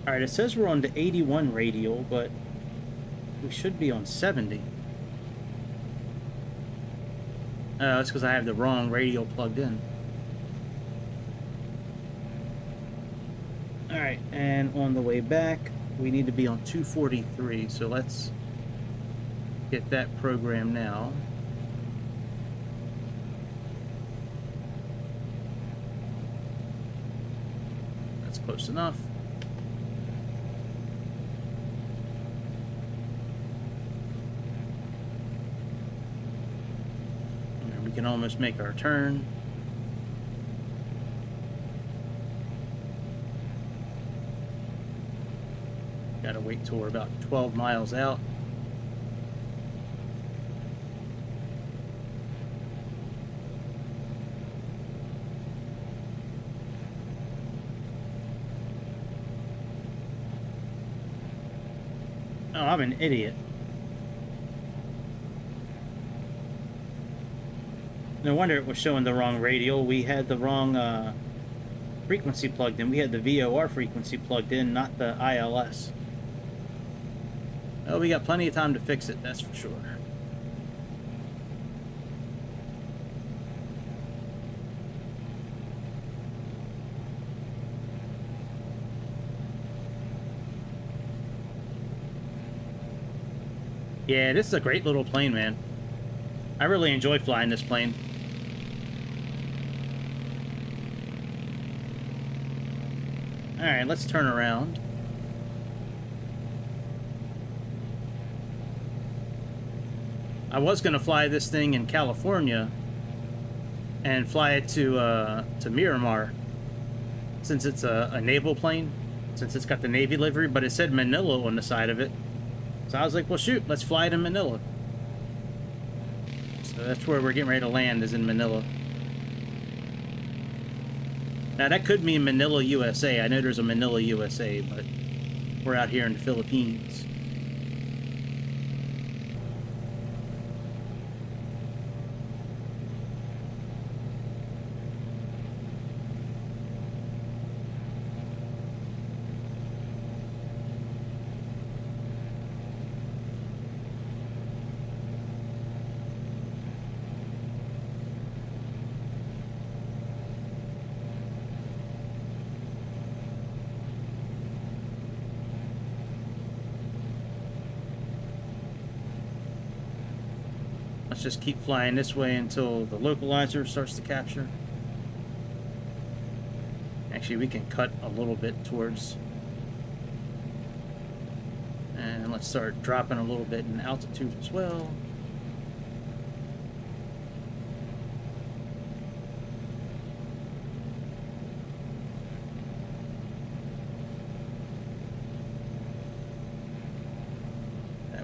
All right, it says we're on the 81 radial, but we should be on 70. That's because I have the wrong radial plugged in. All right, and on the way back, we need to be on 243, so let's get that program now. That's close enough. And we can almost make our turn. Gotta wait till we're about 12 miles out. Oh, I'm an idiot. No wonder it was showing the wrong radial. We had the wrong frequency plugged in. We had the VOR frequency plugged in, not the ILS. Oh, we got plenty of time to fix it, that's for sure. Yeah, this is a great little plane, man. I really enjoy flying this plane. Alright, let's turn around. I was going to fly this thing in California and fly it to Miramar, since it's a naval plane, since it's got the Navy livery, but it said Manila on the side of it. So I was like, well, shoot, let's fly it in Manila. So that's where we're getting ready to land, is in Manila. Now, that could mean Manila, USA. I know there's a Manila, USA, but we're out here in the Philippines. Let's just keep flying this way until the localizer starts to capture. Actually, we can cut a little bit towards. And let's start dropping a little bit in altitude as well.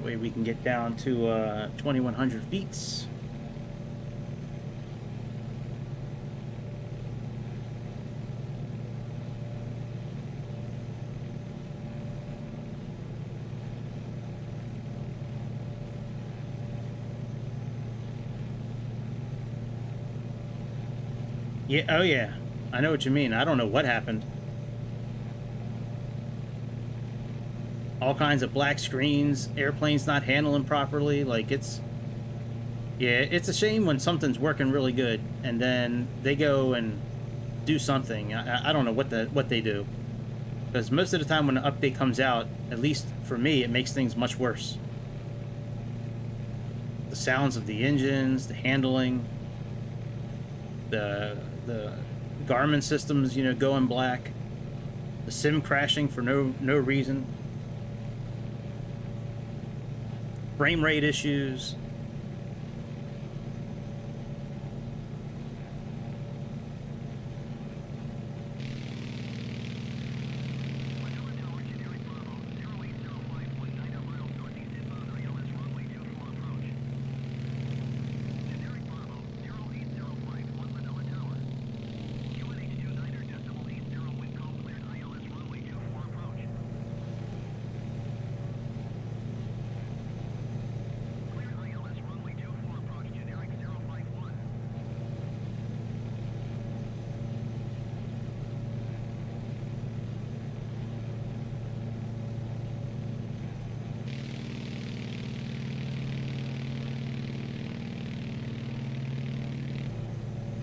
Way we can get down to 2,100 feet. Yeah, oh yeah, I know what you mean. I don't know what happened. All kinds of black screens, airplanes not handling properly. Like, it's, yeah, it's a shame when something's working really good and then they go and do something. I don't know what they do, Because most of the time when an update comes out, at least for me, it makes things much worse. The sounds of the engines, the handling, the Garmin systems, you know, going black, the sim crashing for no reason, frame rate issues.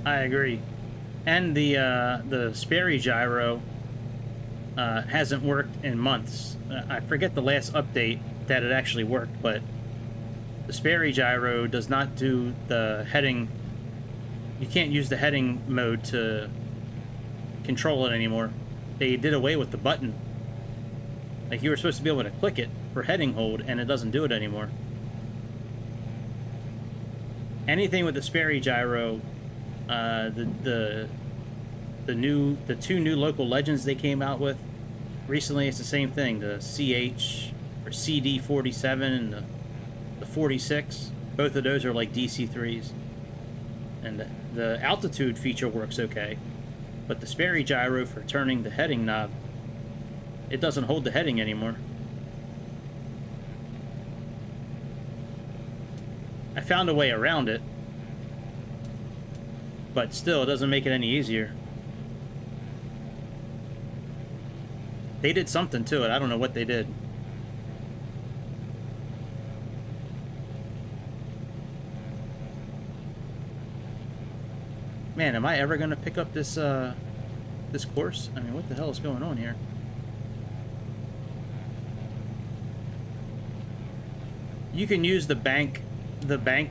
I agree. And the Sperry gyro hasn't worked in months. I forget the last update that it actually worked, but the Sperry gyro does not do the heading. You can't use the heading mode to control it anymore. They did away with the button. Like, you were supposed to be able to click it for heading hold, and it doesn't do it anymore. Anything with the Sperry gyro, the two new local legends they came out with recently, it's the same thing. The CH or CD-47 and the 46, both of those are like DC-3s. And the altitude feature works okay, but the Sperry gyro for turning the heading knob, it doesn't hold the heading anymore. I found a way around it, but still, it doesn't make it any easier. They did something to it. I don't know what they did. Man, am I ever going to pick up this this course? I mean, what the hell is going on here? You can use the bank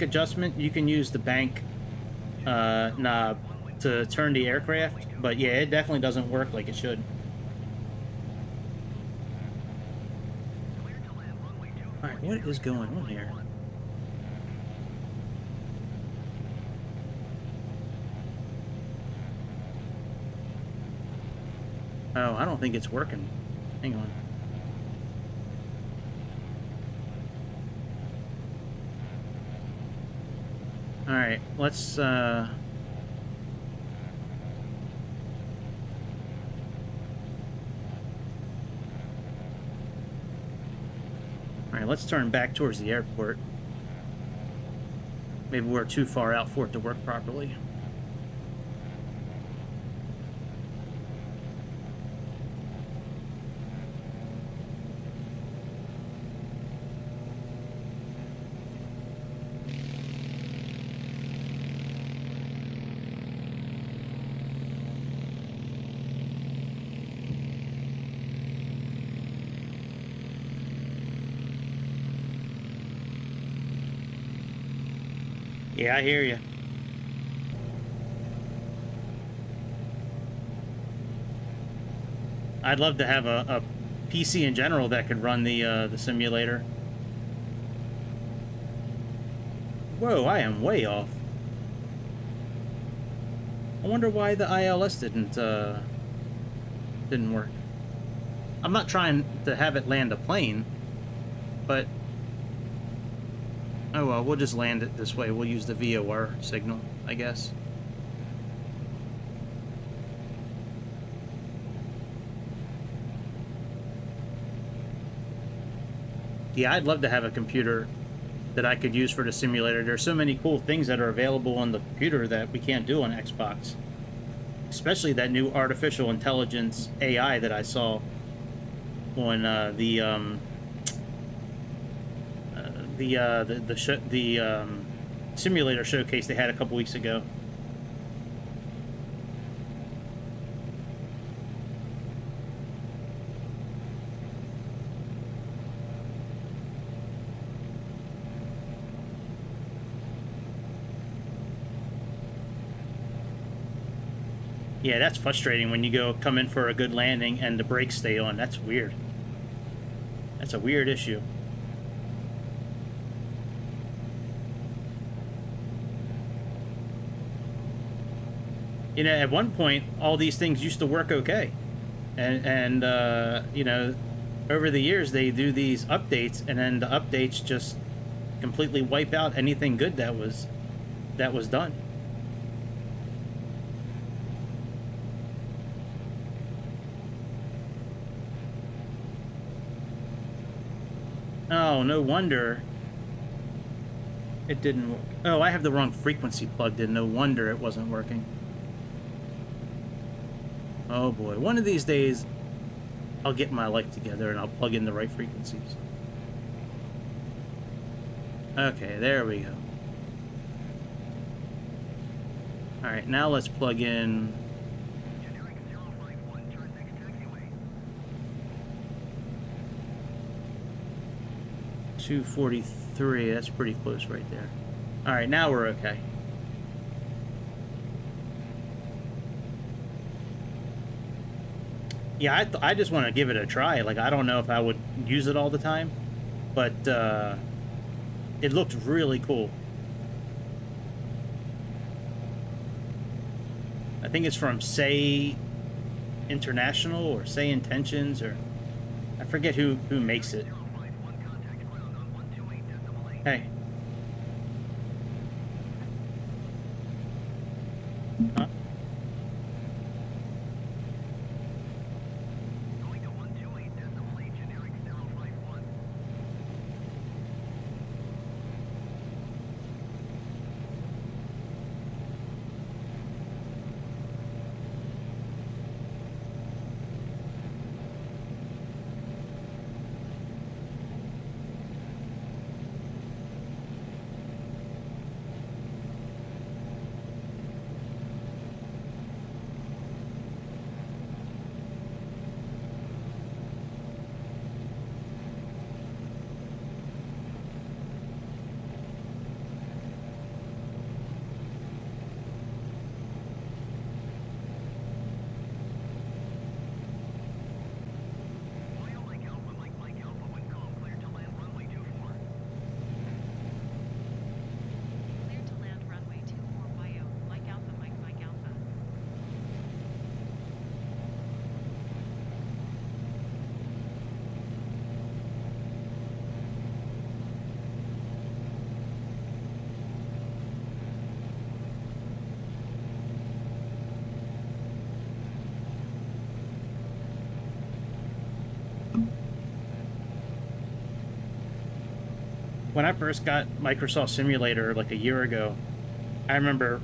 adjustment. You can use the bank knob to turn the aircraft, but yeah, it definitely doesn't work like it should. Alright, what is going on here? Oh, I don't think it's working. Hang on. Alright, let's alright, let's turn back towards the airport. Maybe we're too far out for it to work properly. Yeah, I hear you. I'd love to have a PC in general that could run the simulator. Whoa, I am way off. I wonder why the ILS didn't work. I'm not trying to have it land a plane, but oh well, we'll just land it this way. We'll use the VOR signal, I guess. Yeah, I'd love to have a computer that I could use for the simulator. There's so many cool things that are available on the computer that we can't do on Xbox. Especially that new artificial intelligence AI that I saw on the simulator showcase they had a couple weeks ago. Yeah, that's frustrating when you go come in for a good landing and the brakes stay on. That's weird. That's a weird issue. You know, at one point, all these things used to work okay. And you know, over the years, they do these updates, and then the updates just completely wipe out anything good that was done. Oh, no wonder it didn't work. Oh, I have the wrong frequency plugged in. No wonder it wasn't working. Oh boy, one of these days I'll get my life together and I'll plug in the right frequencies. Okay, there we go. Alright, now let's plug in... Generic 051, turn next taxiway. 243, that's pretty close right there. Alright, now we're okay. Yeah, I just want to give it a try. Like, I don't know if I would use it all the time, but it looked really cool. I think it's from Say International or Say Intentions, or I forget who makes it. 051, contact ground on 128.8. Hey. Huh? Going to 128.8, generic 051. Oil Mike Alpha, Mike Alpha, when calm, clear to land runway 24. Clear to land runway 24 YO. Mike Alpha, Mike Alpha. When I first got Microsoft Simulator like a year ago, I remember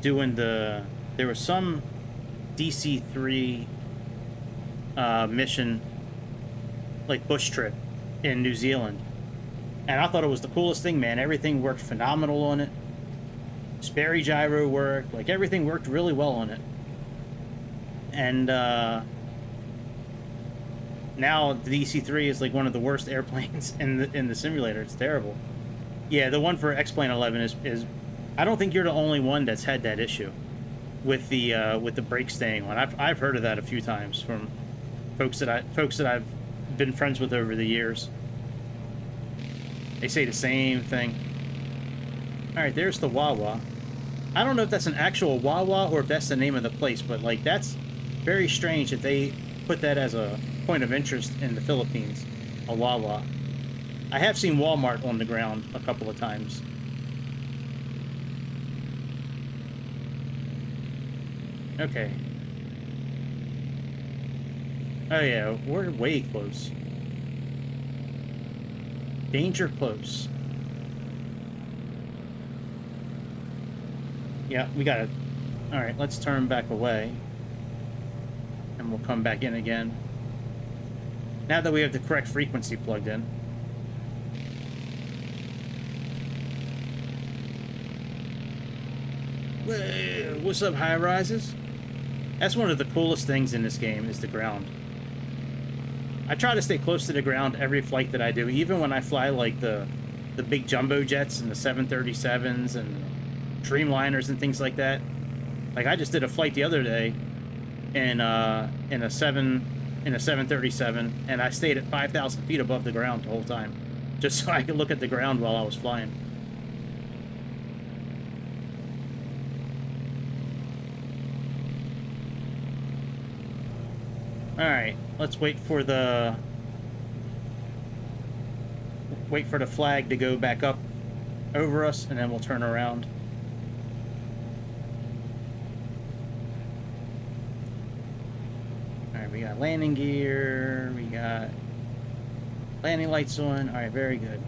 doing there was some DC-3 mission, like bush trip in New Zealand. And I thought it was the coolest thing, man. Everything worked phenomenal on it. Sperry gyro worked, like everything worked really well on it. And now the DC-3 is like one of the worst airplanes in the simulator. It's terrible. Yeah, the one for X-Plane 11 is I don't think you're the only one that's had that issue with the brake staying on. I've heard of that a few times from folks that I've been friends with over the years. They say the same thing. All right, there's the Wawa. I don't know if that's an actual Wawa or if that's the name of the place, but like that's very strange that they put that as a point of interest in the Philippines, a Wawa. I have seen Walmart on the ground a couple of times. Okay. Oh yeah, we're way close. Danger close. Yeah, we got it. All right, let's turn back away. And we'll come back in again. Now that we have the correct frequency plugged in. Whoa, what's up, high rises? That's one of the coolest things in this game is the ground. I try to stay close to the ground every flight that I do, even when I fly like the big jumbo jets and the 737s and Dreamliners and things like that. Like, I just did a flight the other day in a 737, and I stayed at 5,000 feet above the ground the whole time, just so I could look at the ground while I was flying. All right, let's wait for the flag to go back up over us, and then we'll turn around. All right, we got landing gear, we got landing lights on. All right, very good.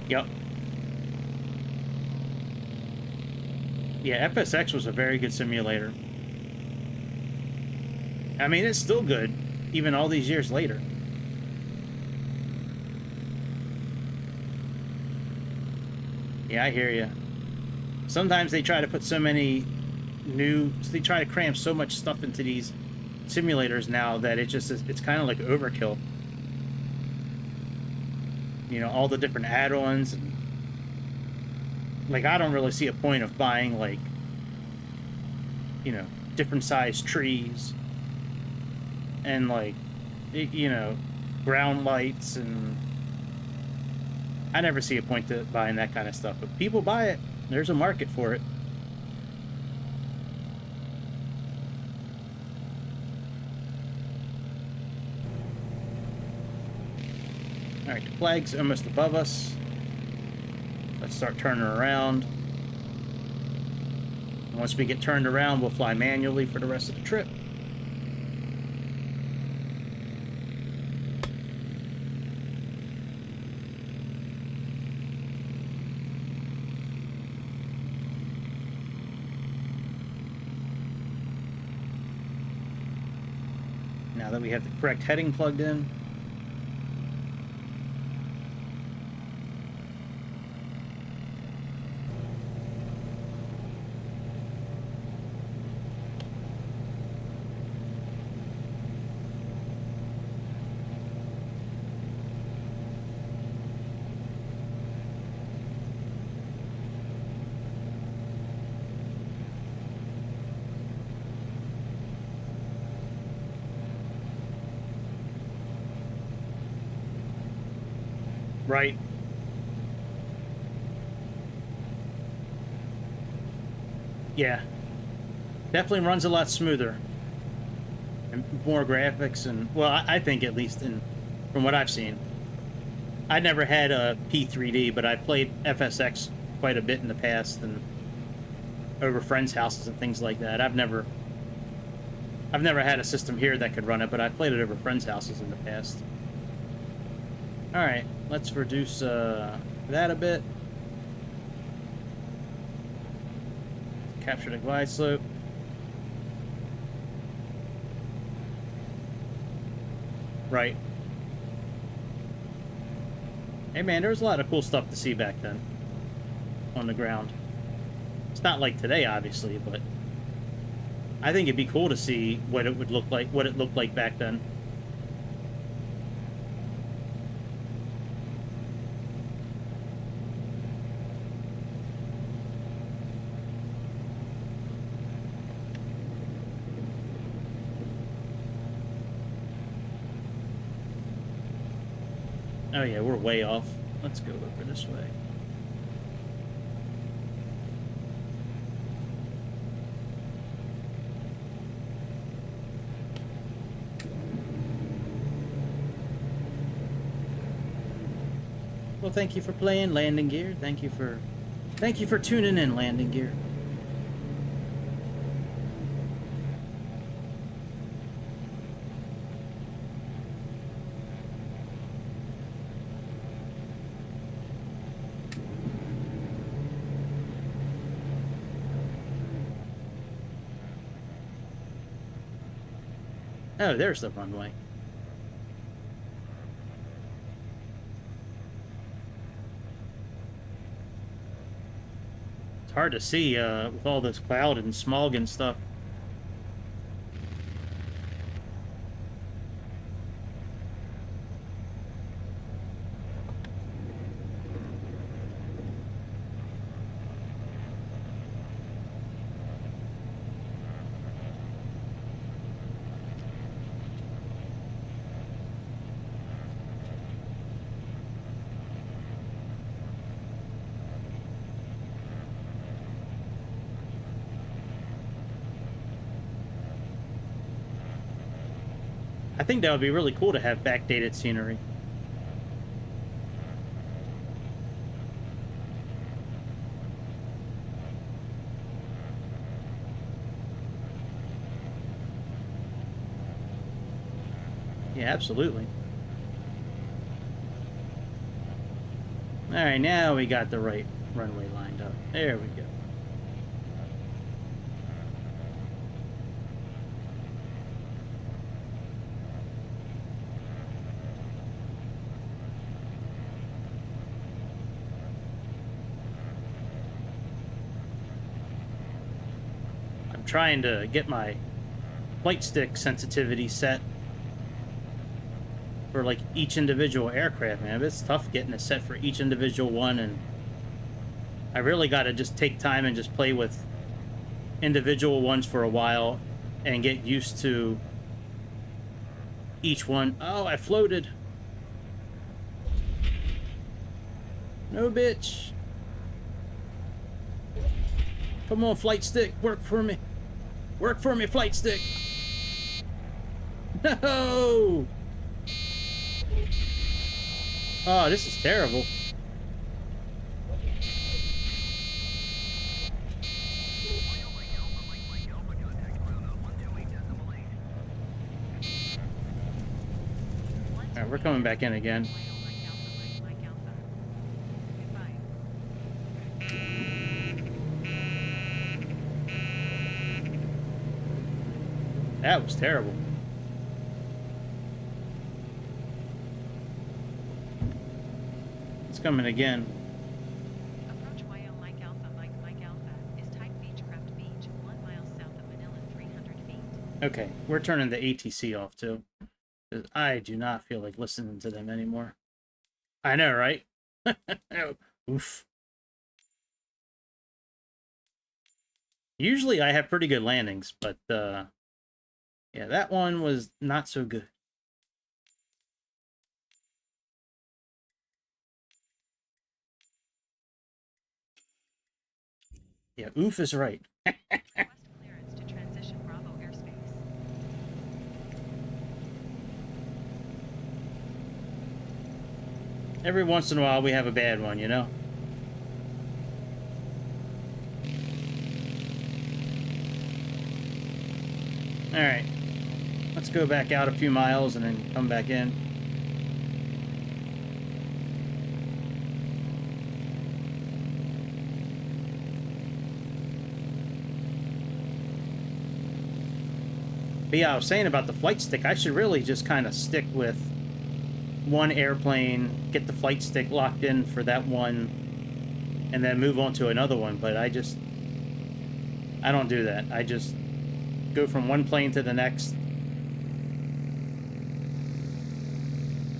Yep. Yeah, FSX was a very good simulator. I mean, it's still good, even all these years later. Yeah, I hear you. Sometimes they try to put so many they try to cram so much stuff into these simulators now that it's kind of like overkill. You know, all the different add-ons, and like, I don't really see a point of buying, like, you know, different sized trees and, like, you know, ground lights, and I never see a point to buying that kind of stuff. But people buy it. There's a market for it. All right, the flag's almost above us. Let's start turning around. Once we get turned around, we'll fly manually for the rest of the trip. Now that we have the correct heading plugged in, right? Yeah. Definitely runs a lot smoother. And more graphics, and, well, I think, at least from what I've seen. I never had a P3D, but I played FSX quite a bit in the past, and over friends' houses and things like that. I've never had a system here that could run it, but I've played it over friends' houses in the past. Alright, let's reduce that a bit. Capture the glide slope. Right. Hey man, there was a lot of cool stuff to see back then on the ground. It's not like today, obviously, but I think it'd be cool to see what it would look like, what it looked like back then. Oh yeah, we're way off. Let's go over this way. Well, thank you for playing, Landing Gear. Thank you for tuning in, Landing Gear. Oh, there's the runway. hard to see with all this cloud and smog and stuff. I think that would be really cool to have backdated scenery. Yeah, absolutely. All right, now we got the right runway lined up. There we go. Trying to get my flight stick sensitivity set for like each individual aircraft, man. It's tough getting it set for each individual one, and I really got to just take time and just play with individual ones for a while and get used to each one. Oh, I floated. No, bitch. Come on, flight stick, work for me. Work for me, flight stick. No! Oh, this is terrible. Alright, we're coming back in again. That was terrible. It's coming again. Approach YO Mike Alpha, Mike Alpha is type Beechcraft Beech, 1 mile south of Manila, 300 feet. Okay, we're turning the ATC off too. 'Cause I do not feel like listening to them anymore. I know, right? Oof. Usually I have pretty good landings, but yeah, that one was not so good. Yeah, oof is right. Request clearance to transition Bravo airspace. Every once in a while we have a bad one, you know? Alright. Let's go back out a few miles and then come back in. But yeah, I was saying about the flight stick, I should really just kind of stick with one airplane, get the flight stick locked in for that one, and then move on to another one. But I don't do that. I just go from one plane to the next.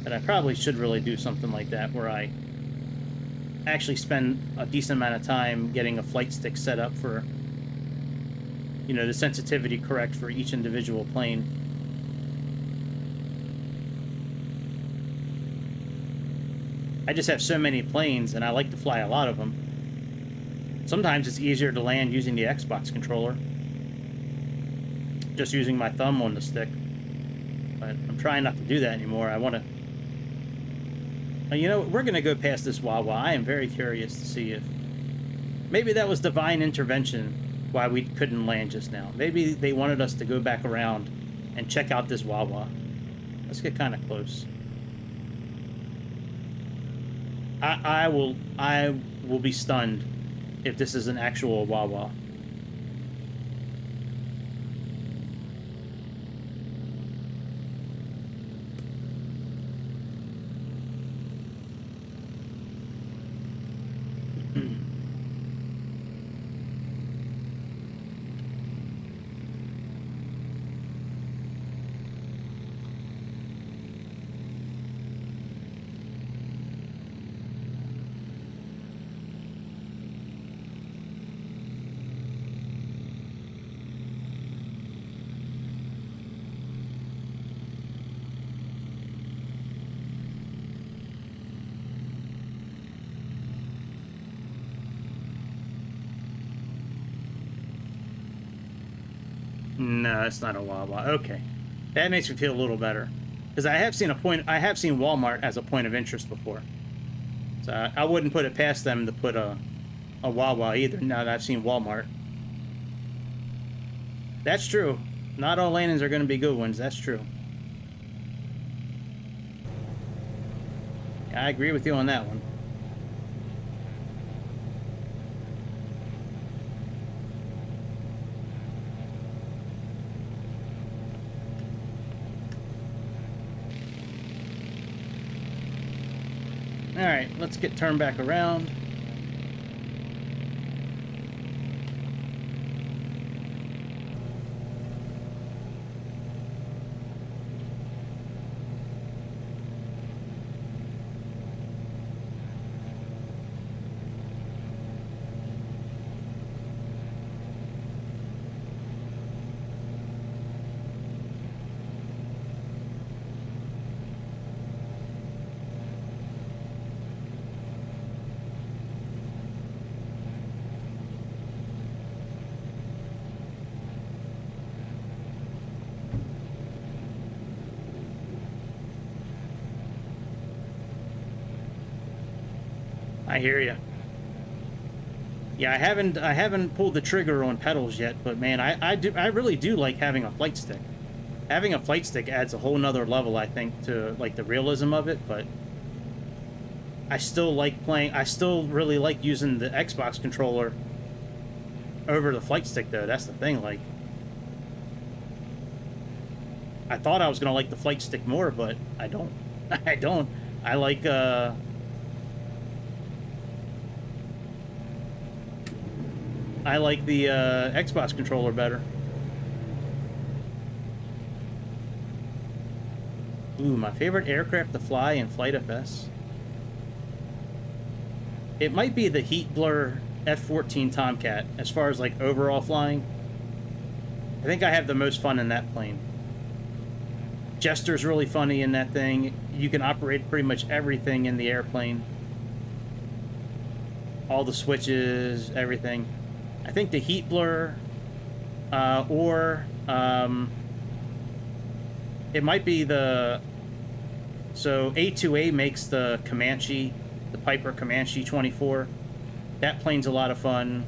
But I probably should really do something like that where I actually spend a decent amount of time getting a flight stick set up for, you know, the sensitivity correct for each individual plane. I just have so many planes and I like to fly a lot of them. Sometimes it's easier to land using the Xbox controller, just using my thumb on the stick. But I'm trying not to do that anymore. I want to... You know, we're going to go past this Wawa. I am very curious to see if... maybe that was divine intervention why we couldn't land just now. Maybe they wanted us to go back around and check out this Wawa. Let's get kind of close. I will be stunned if this is an actual Wawa. No, it's not a Wawa. Okay, that makes me feel a little better, because I have seen Walmart as a point of interest before. So I wouldn't put it past them to put a Wawa either. Now that I've seen Walmart, that's true. Not all landings are going to be good ones. That's true. I agree with you on that one. All right, let's get turned back around. I hear you. Yeah, I haven't pulled the trigger on pedals yet, but man, I really do like having a flight stick. Having a flight stick adds a whole nother level, I think, to like the realism of it, but I still really like using the Xbox controller over the flight stick though. That's the thing, like I thought I was gonna like the flight stick more, but I don't. I don't. I like the Xbox controller better. Ooh, my favorite aircraft to fly in Flight FS. It might be the heat blur F-14 Tomcat as far as like overall flying. I think I have the most fun in that plane. Jester's really funny in that thing. You can operate pretty much everything in the airplane. All the switches, everything. I think the heat blur, it might be the... So A2A makes the Comanche, the Piper Comanche 24. That plane's a lot of fun.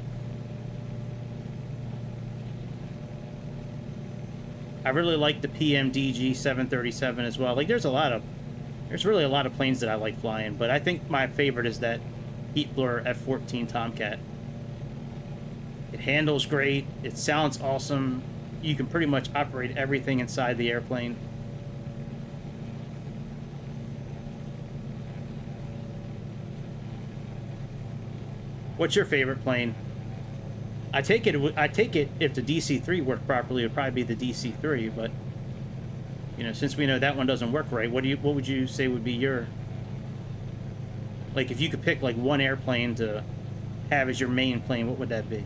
I really like the PMDG 737 as well. Like there's really a lot of planes that I like flying, but I think my favorite is that heat blur F-14 Tomcat. It handles great. It sounds awesome. You can pretty much operate everything inside the airplane. What's your favorite plane? I take it if the DC-3 worked properly, it would probably be the DC-3, but you know, since we know that one doesn't work right, what would you say would be your, like if you could pick like one airplane to have as your main plane, what would that be?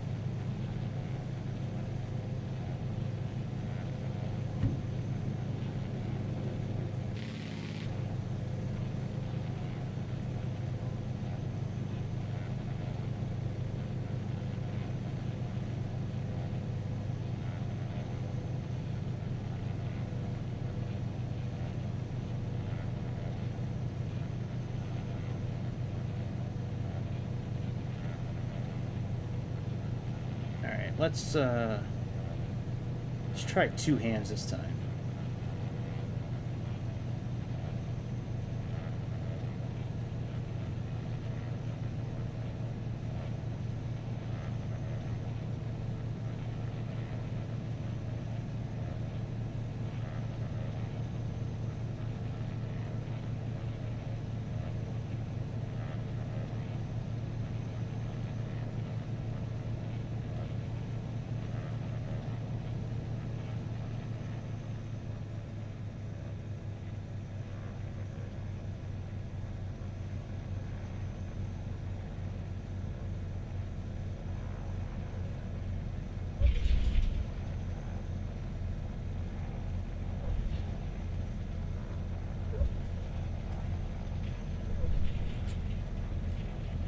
Let's try two hands this time.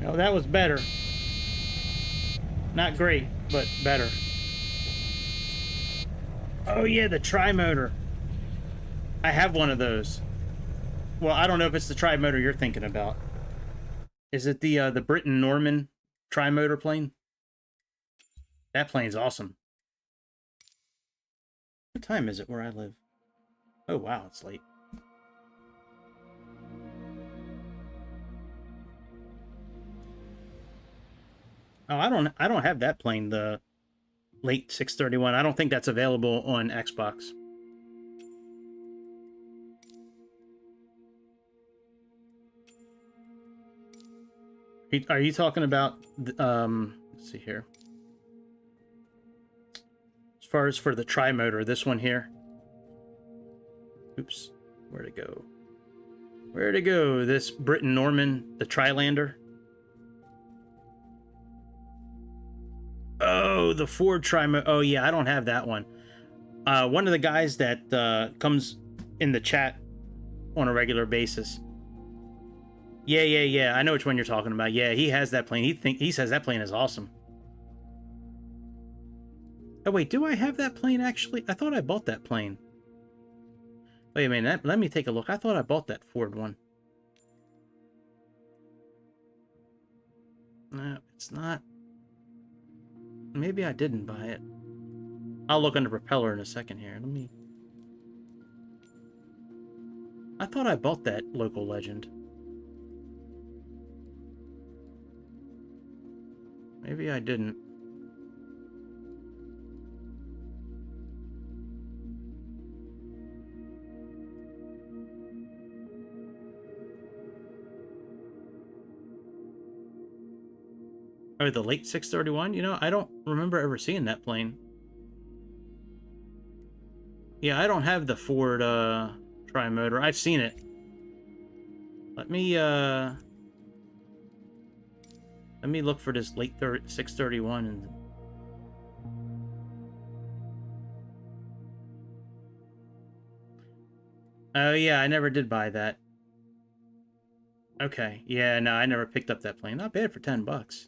Oh, that was better. Not great, but better. Oh yeah, the tri-motor. I have one of those. Well, I don't know if it's the tri-motor you're thinking about. Is it the Britain Norman tri-motor plane? That plane's awesome. What time is it where I live? Oh wow, it's late. Oh, I don't have that plane, the late 631. I don't think that's available on Xbox. Are you talking about let's see here. As far as for the tri-motor, this one here. Oops, where'd it go? Where'd it go? This Britain Norman, the Trilander. Oh, the Ford tri-motor. Oh yeah, I don't have that one. One of the guys that comes in the chat on a regular basis. Yeah. I know which one you're talking about. Yeah, he has that plane. He says that plane is awesome. Oh wait, do I have that plane actually? I thought I bought that plane. Wait a minute, let me take a look. I thought I bought that Ford one. No, it's not. Maybe I didn't buy it. I'll look under propeller in a second here. Let me... I thought I bought that local legend. Maybe I didn't. Oh, the late 631? You know, I don't remember ever seeing that plane. Yeah, I don't have the Ford tri-motor. I've seen it. Let me look for this late 631 and... Oh yeah, I never did buy that. Okay, yeah, no, I never picked up that plane. Not bad for $10.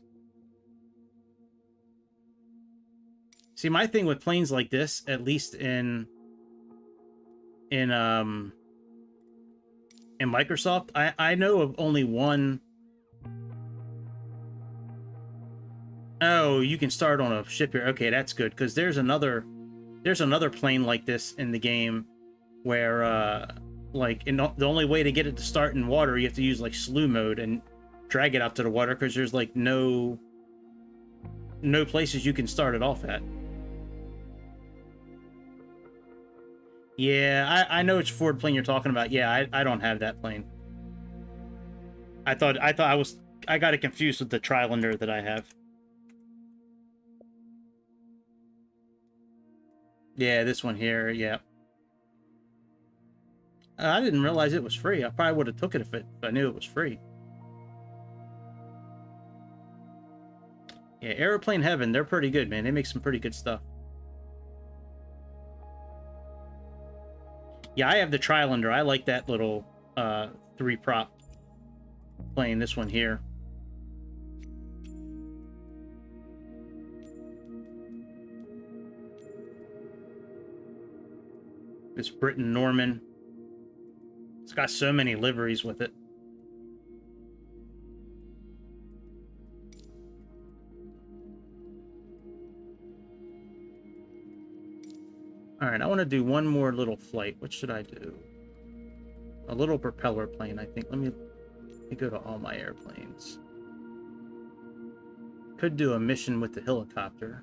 See, my thing with planes like this, at least in Microsoft, I know of only one. Oh, you can start on a ship here. Okay, that's good, because there's another plane like this in the game where the only way to get it to start in water, you have to use like slew mode and drag it out to the water, because there's like no places you can start it off at. Yeah, I know which Ford plane you're talking about. Yeah, I don't have that plane. I got it confused with the Trilander that I have. Yeah, this one here, yeah. I didn't realize it was free. I probably would have took it if I knew it was free. Yeah, Airplane Heaven, they're pretty good, man. They make some pretty good stuff. Yeah, I have the Trilander. I like that little 3-prop plane, this one here. This Britain Norman. It's got so many liveries with it. All right, I want to do one more little flight. What should I do? A little propeller plane, I think. Let me go to all my airplanes. Could do a mission with the helicopter.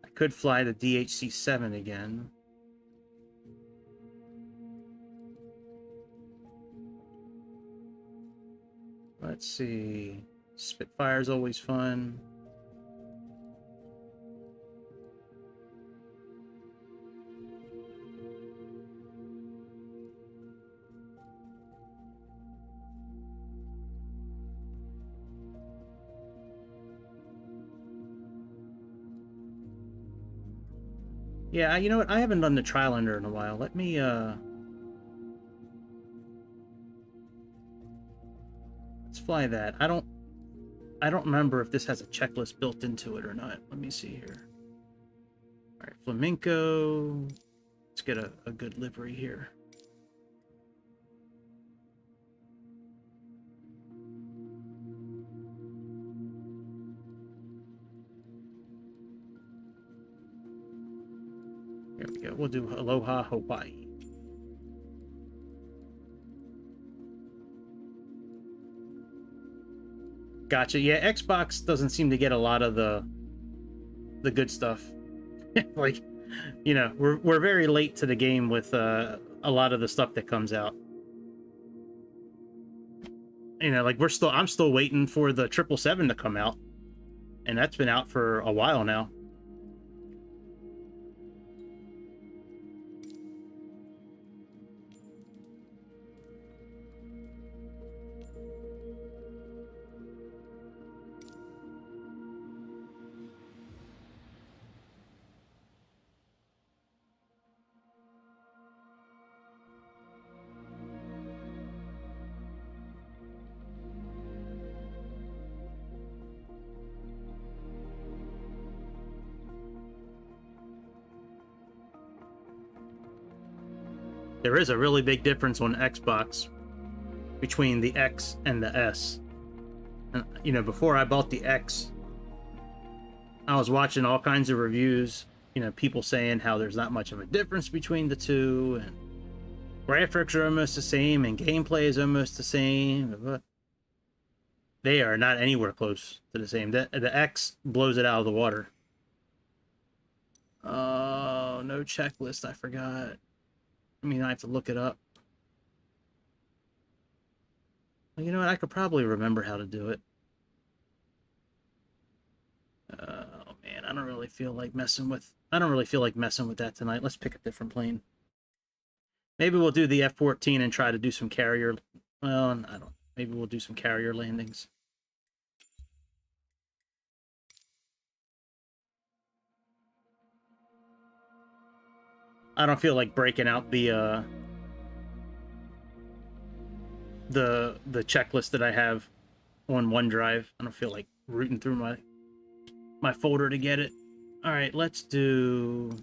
I could fly the DHC-7 again. Let's see. Spitfire's always fun. Yeah, you know what? I haven't done the Trilander in a while. Let me, let's fly that. I don't I don't remember if this has a checklist built into it or not. Let me see here. All right, flamenco. Let's get a good livery here. Here we go. We'll do Aloha Hawaii. Gotcha. Yeah, Xbox doesn't seem to get a lot of the good stuff. Like, you know, we're very late to the game with a lot of the stuff that comes out. You know, like I'm still waiting for the 777 to come out, and that's been out for a while now. There is a really big difference on Xbox between the X and the S. And, you know, before I bought the X, I was watching all kinds of reviews, you know, people saying how there's not much of a difference between the two, and graphics are almost the same, and gameplay is almost the same. But they are not anywhere close to the same. The X blows it out of the water. Oh, no checklist. I forgot. I mean, I have to look it up. Well, you know what? I could probably remember how to do it. Oh man, I don't really feel like messing with that tonight. Let's pick a different plane. Maybe we'll do the F-14 and try to do some carrier. Well, I don't. Maybe we'll do some carrier landings. I don't feel like breaking out the checklist that I have on OneDrive. I don't feel like rooting through my folder to get it. All right, let's do.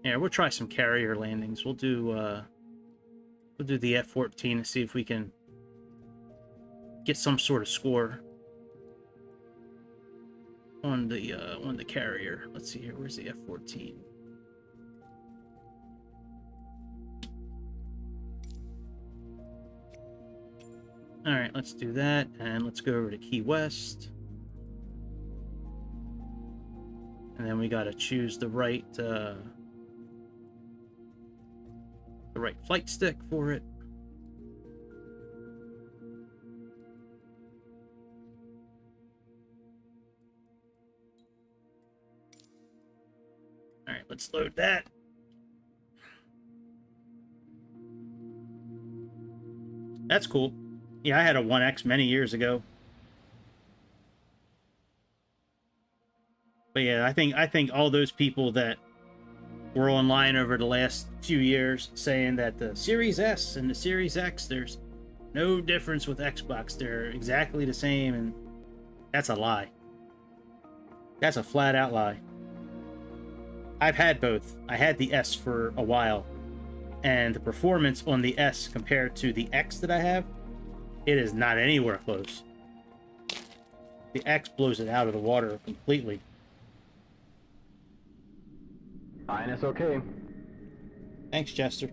Yeah, we'll try some carrier landings. We'll do the F-14 and see if we can get some sort of score on the carrier. Let's see here. Where's the F-14? All right, let's do that, and let's go over to Key West. And then we got to choose the right flight stick for it. All right, let's load that. That's cool. Yeah, I had a 1X many years ago. But yeah, I think all those people that were online over the last few years saying that the Series S and the Series X, there's no difference with Xbox. They're exactly the same, and that's a lie. That's a flat out lie. I've had both. I had the S for a while, and the performance on the S compared to the X that I have, it is not anywhere close. The X blows it out of the water completely. INS okay. Thanks, Chester.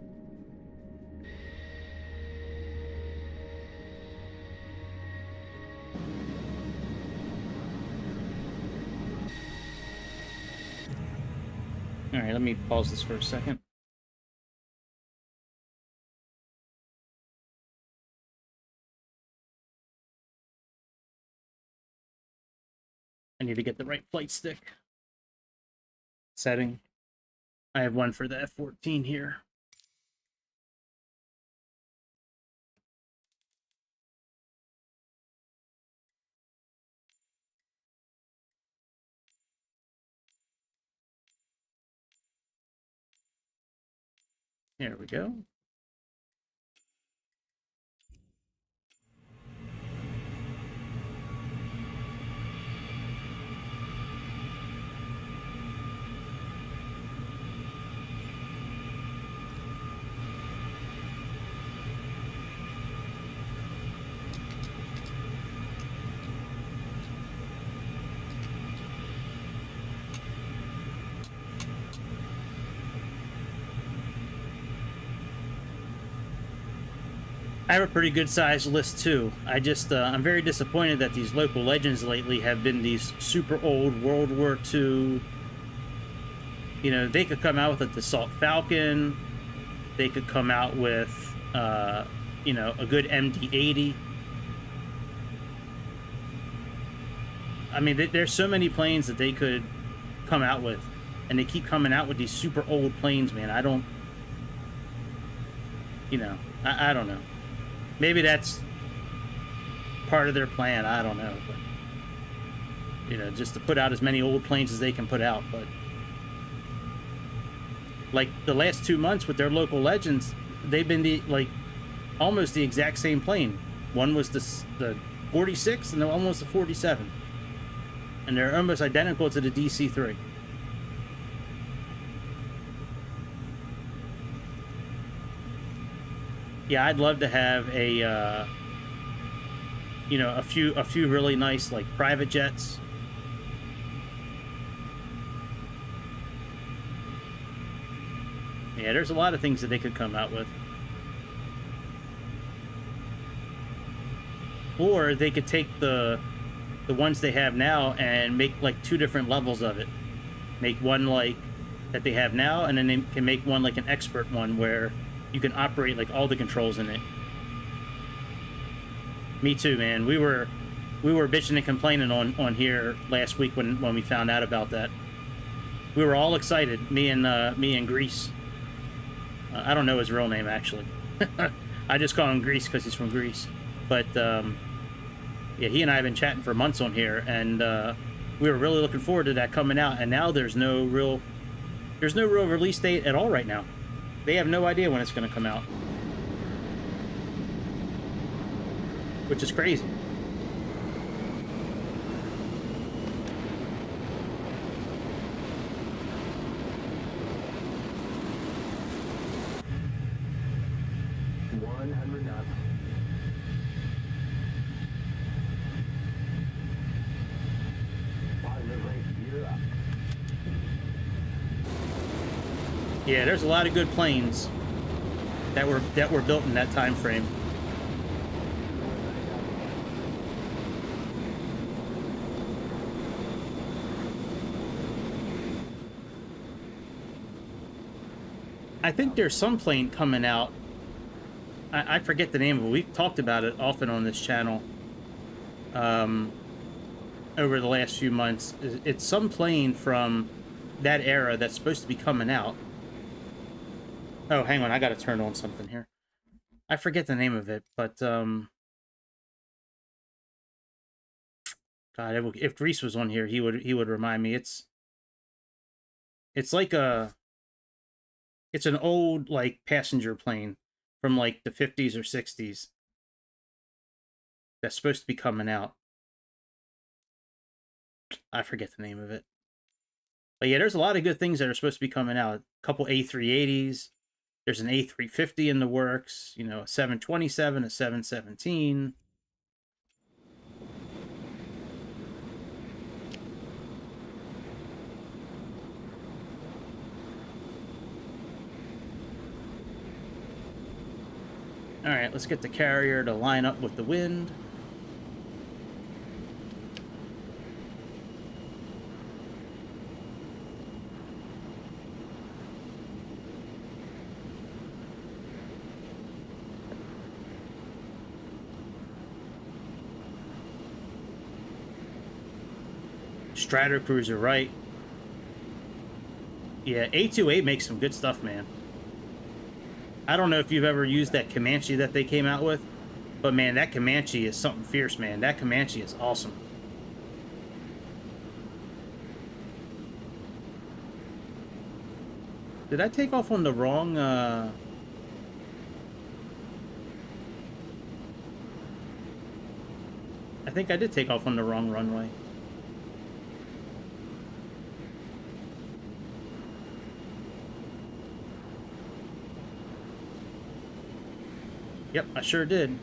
All right, let me pause this for a second. I need to get the right flight stick setting. I have one for the F-14 here. There we go. I have a pretty good sized list too. I'm very disappointed that these local legends lately have been these super old World War II. You know, they could come out with a Dassault Falcon. They could come out with, you know, a good MD-80. I mean, there's so many planes that they could come out with, and they keep coming out with these super old planes, man. I don't, you know, I don't know. Maybe that's part of their plan. I don't know, but you know, just to put out as many old planes as they can put out. But like the last 2 months with their local legends, they've been almost the exact same plane. One was the 46, and the one was the 47. And they're almost identical to the DC-3. Yeah, I'd love to have a, you know, a few really nice like private jets. Yeah, there's a lot of things that they could come out with. Or they could take the ones they have now and make like 2 different levels of it. Make one like that they have now, and then they can make one like an expert one where you can operate like all the controls in it. Me too, man. We were bitching and complaining on here last week when we found out about that. We were all excited. Me and Greece. I don't know his real name actually. I just call him Greece because he's from Greece. But yeah, he and I have been chatting for months on here, and we were really looking forward to that coming out. And now there's no real release date at all right now. They have no idea when it's going to come out, which is crazy. Yeah, there's a lot of good planes that were built in that time frame. I think there's some plane coming out. I forget the name of it. We've talked about it often on this channel over the last few months. It's some plane from that era that's supposed to be coming out. Oh, hang on, I gotta turn on something here. I forget the name of it, but God, if Grease was on here, he would remind me. It's like it's an old like passenger plane from like the 50s or 60s that's supposed to be coming out. I forget the name of it. But yeah, there's a lot of good things that are supposed to be coming out. A couple A380s. There's an A350 in the works, you know, a 727, a 717. All right, let's get the carrier to line up with the wind. Stratocruiser, right? Yeah, A28 makes some good stuff, man. I don't know if you've ever used that Comanche that they came out with, but man, that Comanche is something fierce, man. That Comanche is awesome. Did I take off on the wrong, I think I did take off on the wrong runway. Yep, I sure did.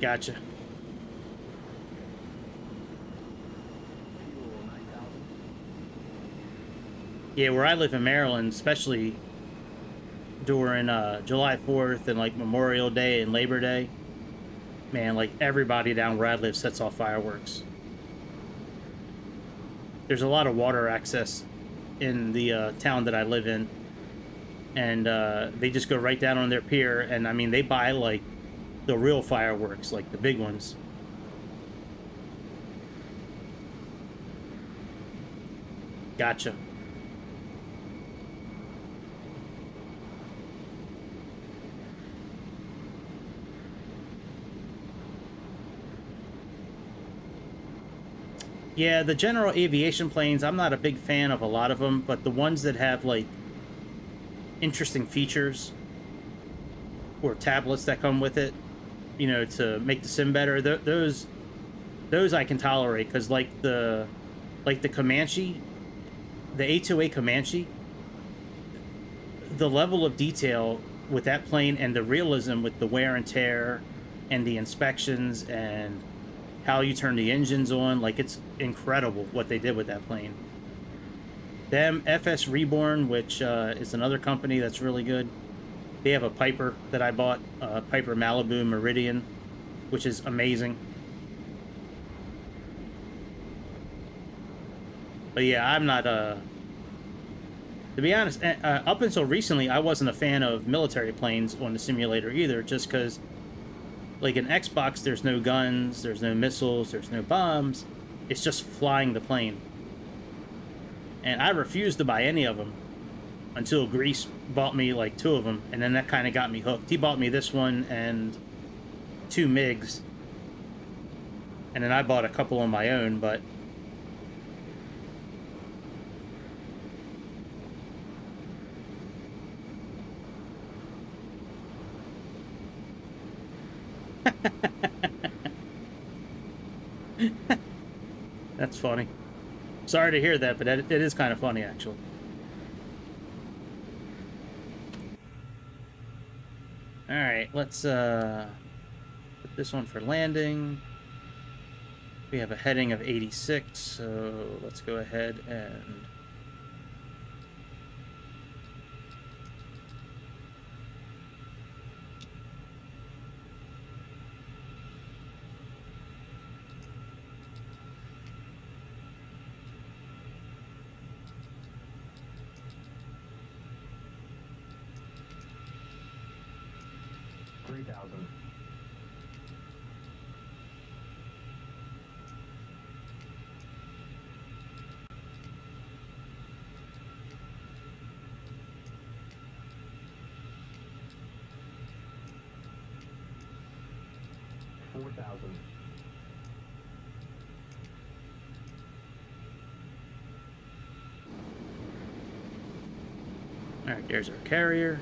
Gotcha. Fuel 9,000. Yeah, where I live in Maryland, especially during July 4th and like Memorial Day and Labor Day, man, like everybody down where I live sets off fireworks. There's a lot of water access in the town that I live in, and they just go right down on their pier, and I mean, they buy like the real fireworks, like the big ones. Gotcha. Yeah, the general aviation planes, I'm not a big fan of a lot of them, but the ones that have like interesting features or tablets that come with it, you know, to make the sim better, those I can tolerate, because like the Comanche, the A2A Comanche, the level of detail with that plane and the realism with the wear and tear and the inspections and how you turn the engines on, like, it's incredible what they did with that plane. Them, FS Reborn, which is another company that's really good. They have a Piper that I bought, Piper Malibu Meridian, which is amazing. But yeah, I'm not, to be honest, up until recently, I wasn't a fan of military planes on the simulator either, just because, like, in Xbox, there's no guns, there's no missiles, there's no bombs. It's just flying the plane. And I refused to buy any of them until Grease bought me, like, 2 of them, and then that kind of got me hooked. He bought me this one and 2 MiGs. And then I bought a couple on my own, but... That's funny. Sorry to hear that, but it is kind of funny, actually. Alright, let's put this one for landing. We have a heading of 86, so let's go ahead and... $3,000. $4,000. Alright, there's our carrier.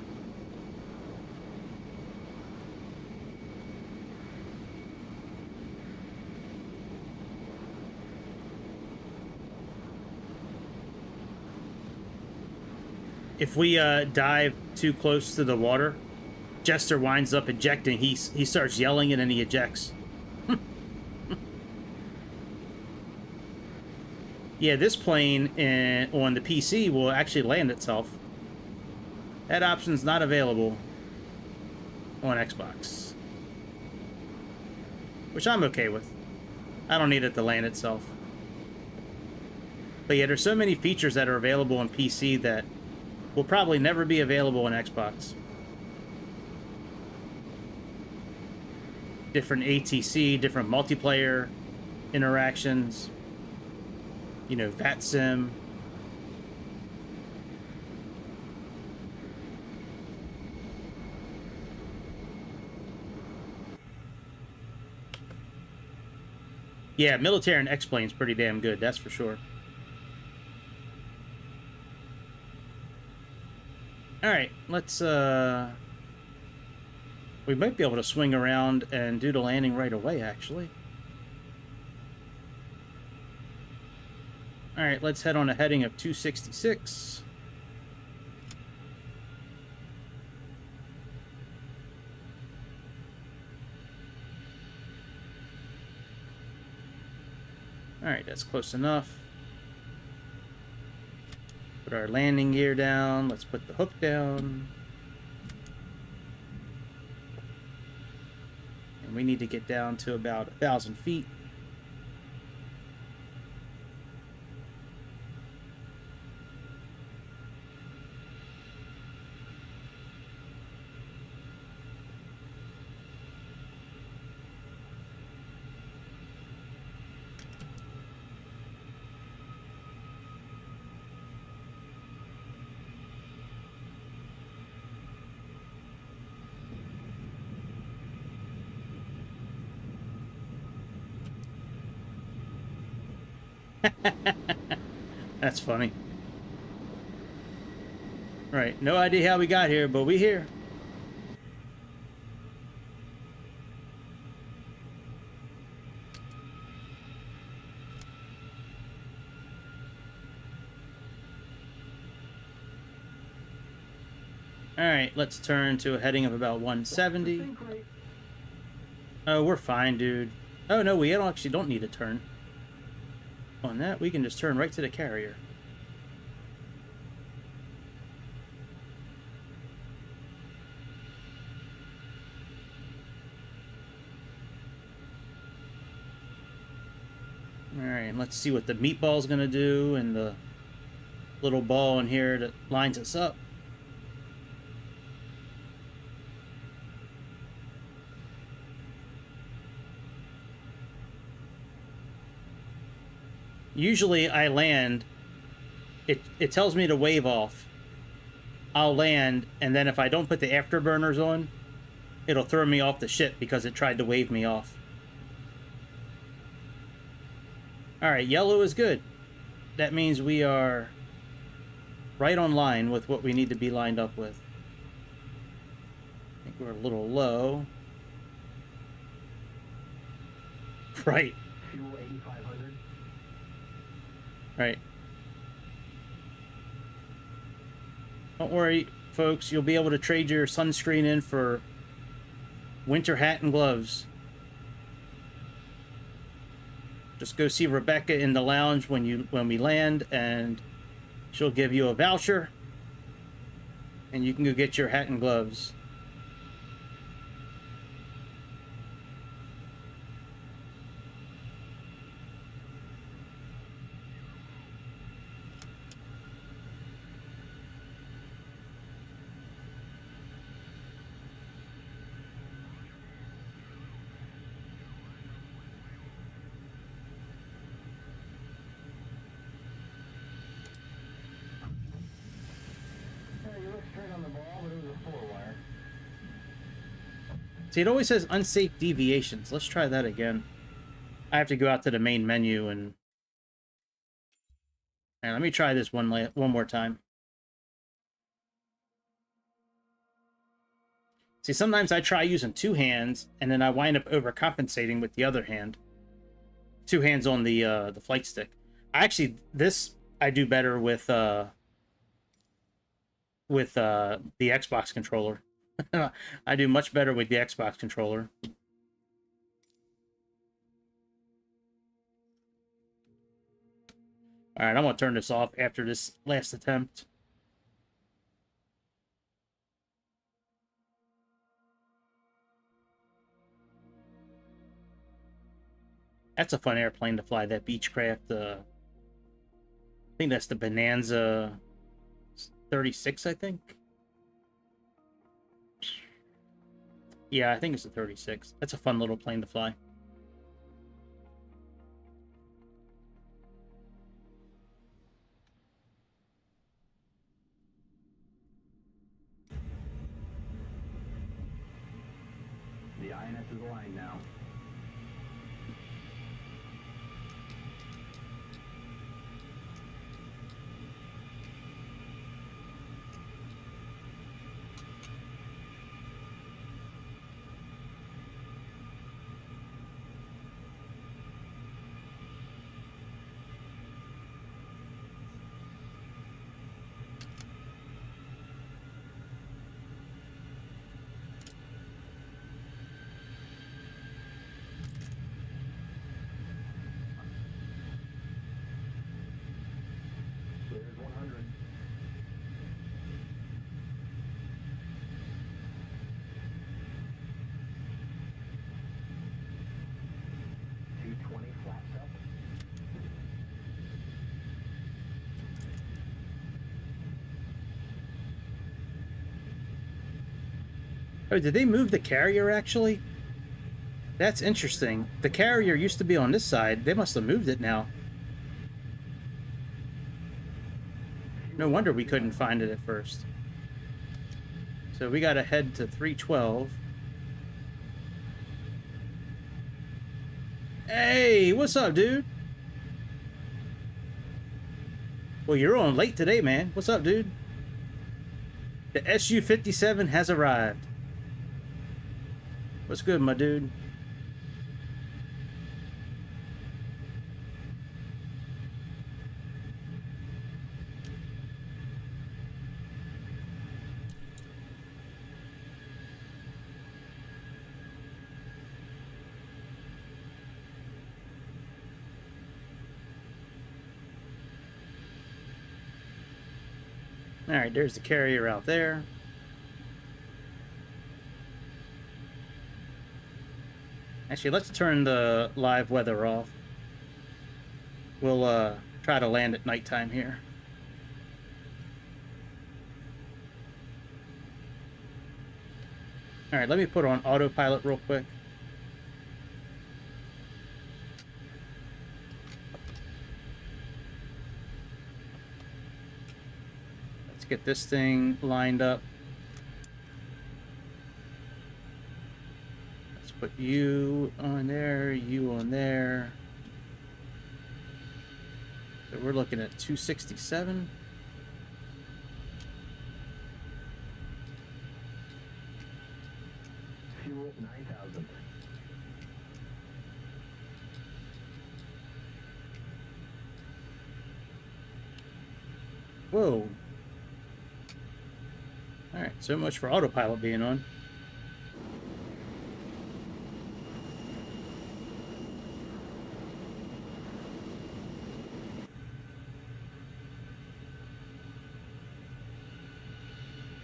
If we dive too close to the water, Jester winds up ejecting. He starts yelling and then he ejects. Yeah, this plane on the PC will actually land itself. That option's not available on Xbox, which I'm okay with. I don't need it to land itself. But yeah, there's so many features that are available on PC that will probably never be available on Xbox. Different ATC, different multiplayer interactions, you know, VATSIM. Yeah, military and X-Plane's pretty damn good, that's for sure. Alright, let's, we might be able to swing around and do the landing right away, actually. Alright, let's head on a heading of 266. Alright, that's close enough. Put our landing gear down. Let's put the hook down. And we need to get down to about 1,000 feet. That's funny. Right, no idea how we got here, but we here. Alright, let's turn to a heading of about 170. Oh, we're fine, dude. Oh, no, we actually don't need a turn. On that, we can just turn right to the carrier. Alright, let's see what the meatball's gonna do and the little ball in here that lines us up. Usually I land, it tells me to wave off. I'll land, and then if I don't put the afterburners on, it'll throw me off the ship because it tried to wave me off. Alright, yellow is good. That means we are right on line with what we need to be lined up with. I think we're a little low. Right. Fuel 8,500. Right. Don't worry, folks. You'll be able to trade your sunscreen in for winter hat and gloves. Just go see Rebecca in the lounge when we land, and she'll give you a voucher, and you can go get your hat and gloves. You look straight on the ball, but it was a 4-wire. See, it always says unsafe deviations. Let's try that again. I have to go out to the main menu and let me try this one more time. See, sometimes I try using two hands, and then I wind up overcompensating with the other hand. Two hands on the flight stick. Actually, this I do better with the Xbox controller. I do much better with the Xbox controller. All right, I'm gonna turn this off after this last attempt. That's a fun airplane to fly, that Beechcraft. I think that's the Bonanza 36, I think. Yeah, I think it's a 36. That's a fun little plane to fly. The INS is aligned now. Oh, did they move the carrier actually? That's interesting. The carrier used to be on this side. They must have moved it now. No wonder we couldn't find it at first. So we gotta head to 312. Hey, what's up, dude? Well, you're on late today, man. What's up, dude? The SU-57 has arrived. What's good, my dude? All right, there's the carrier out there. Actually, let's turn the live weather off. We'll try to land at nighttime here. All right, let me put on autopilot real quick. Let's get this thing lined up. Let's put you on there, you on there. So we're looking at 267. Fuel 9,000. Whoa. Alright, so much for autopilot being on.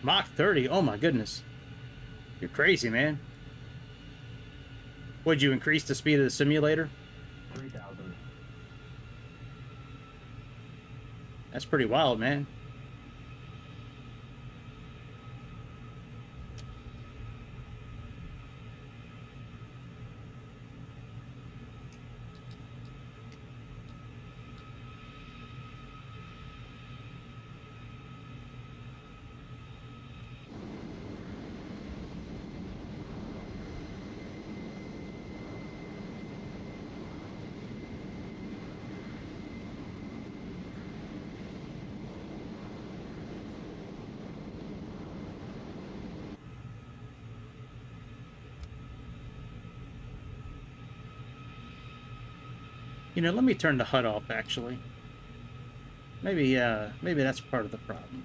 Mach 30, oh my goodness. You're crazy, man. Would you increase the speed of the simulator? 3,000. That's pretty wild, man. You know, let me turn the HUD off, actually. Maybe that's part of the problem.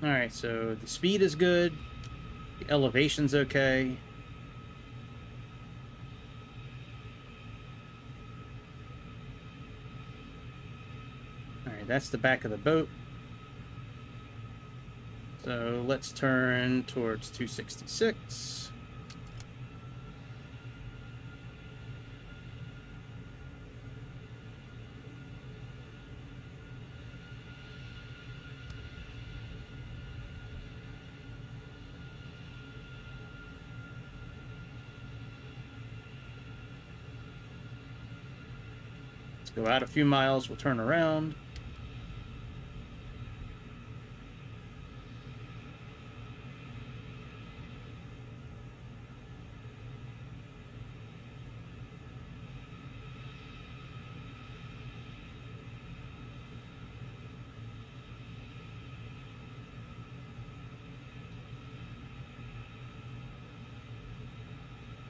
Alright, so the speed is good. The elevation's okay. Alright, that's the back of the boat. So let's turn towards 266. Let's go out a few miles, we'll turn around.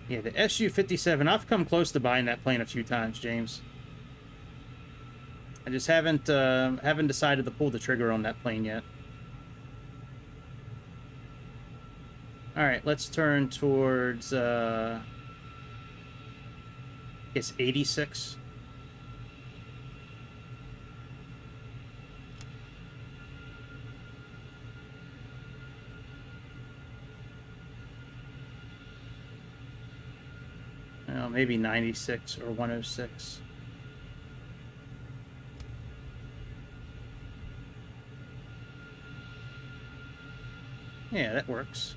Yeah, the SU-57, I've come close to buying that plane a few times, James. I just haven't decided to pull the trigger on that plane yet. Alright, let's turn towards, it's 86. Oh, maybe 96 or 106. Yeah, that works.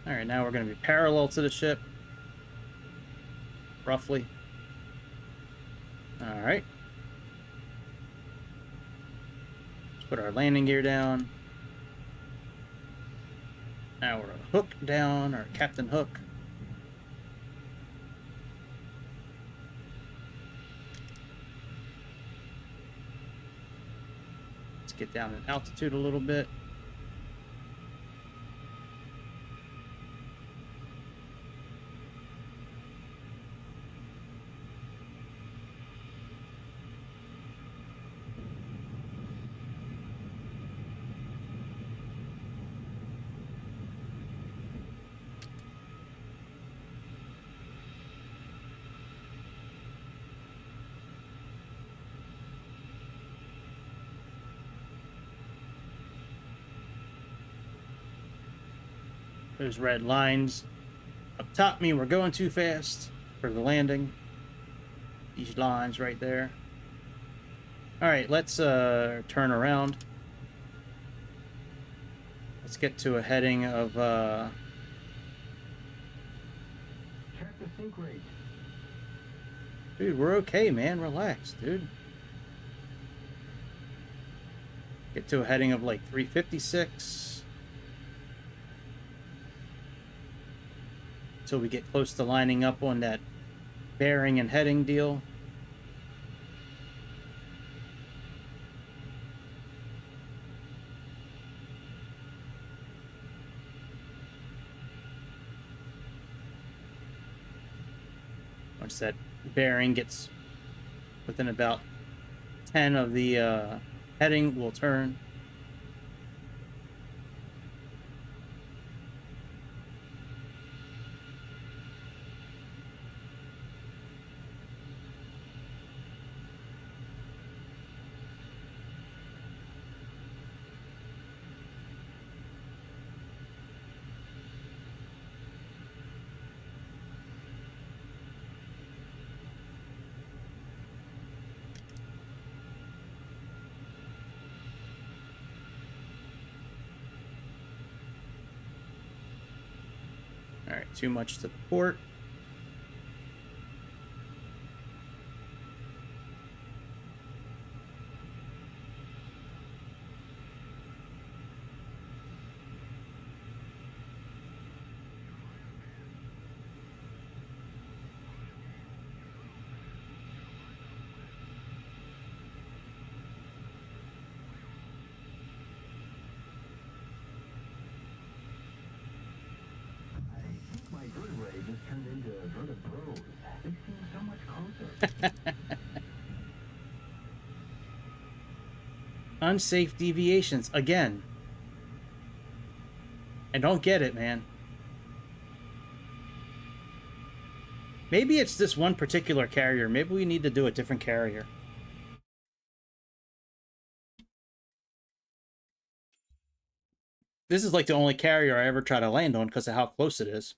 Alright, now we're going to be parallel to the ship. Roughly. Alright. Let's put our landing gear down. Now we're a hook down, our captain hook. Let's get down in altitude a little bit. Those red lines up top mean we're going too fast for the landing. These lines right there. Alright, let's turn around. Let's get to a heading of Check the sync rate. Dude, we're okay, man. Relax, dude. Get to a heading of like 356. Until we get close to lining up on that bearing and heading deal. Once that bearing gets within about 10 of the heading, we'll turn. Alright, too much to the port. My vertebrae just turned into vertebros. They seem so much closer. Unsafe deviations again. I don't get it, man. Maybe it's this one particular carrier. Maybe we need to do a different carrier. This is like the only carrier I ever try to land on because of how close it is.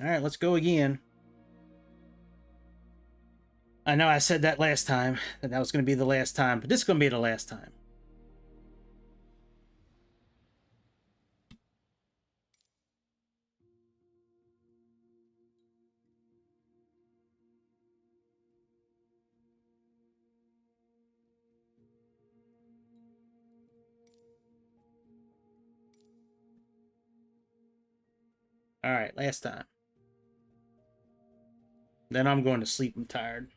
Alright, let's go again. I know I said that last time, that was going to be the last time, but this is going to be the last time. Alright, last time. Then I'm going to sleep. I'm tired.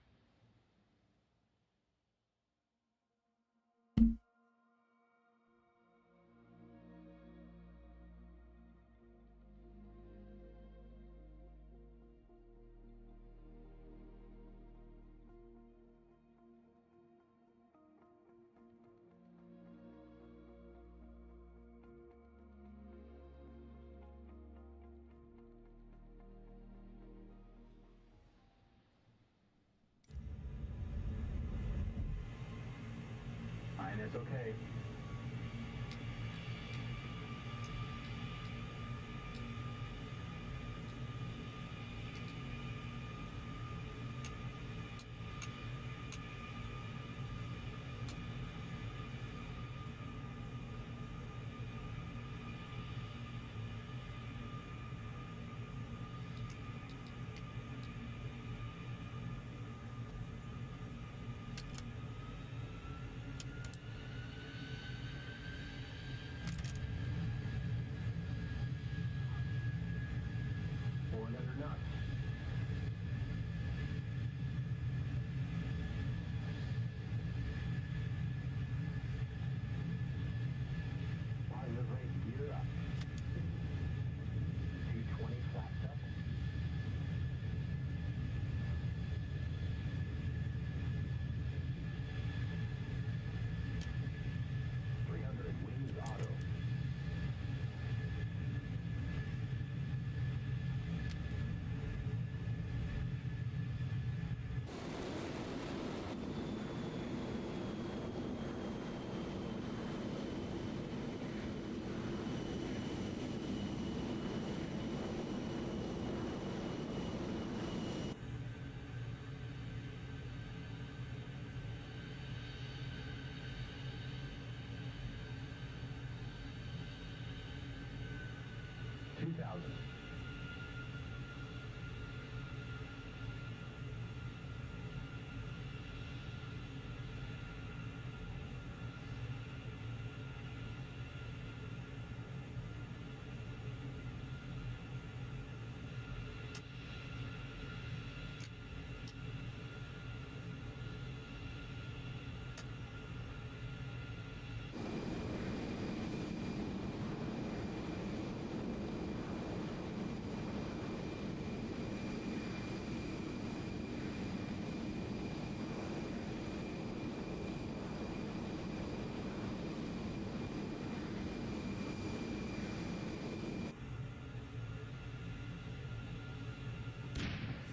Fine, it's okay.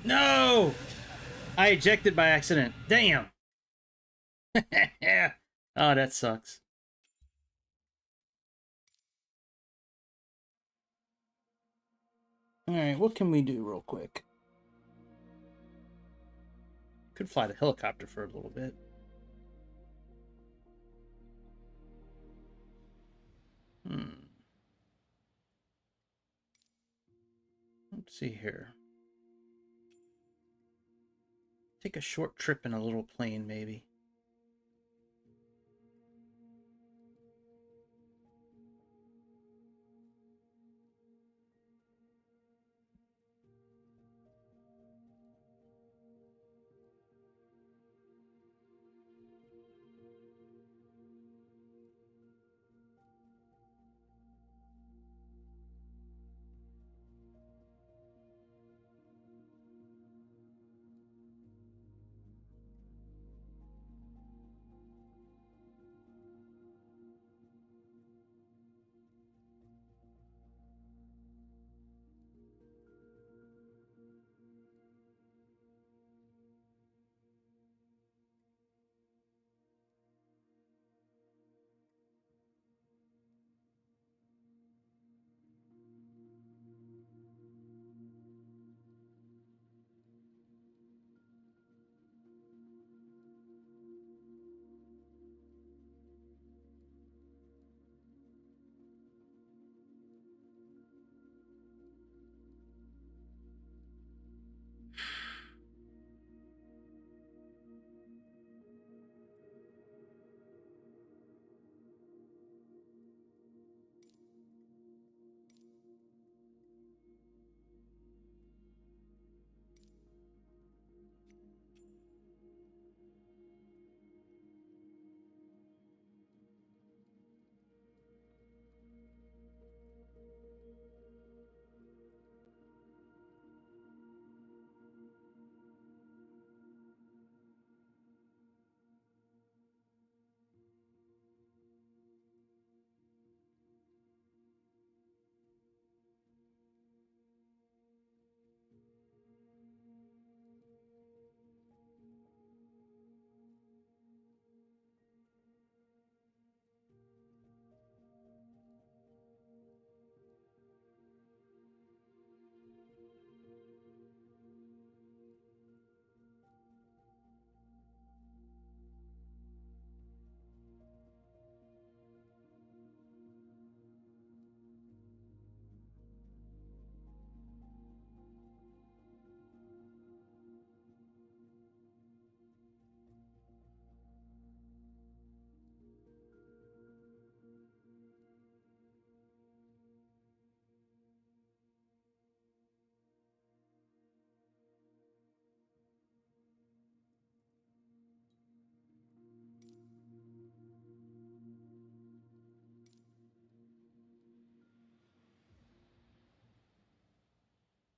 No! I ejected by accident. Damn. Yeah. Oh, that sucks. All right, what can we do real quick? Could fly the helicopter for a little bit. Let's see here. Take a short trip in a little plane, maybe.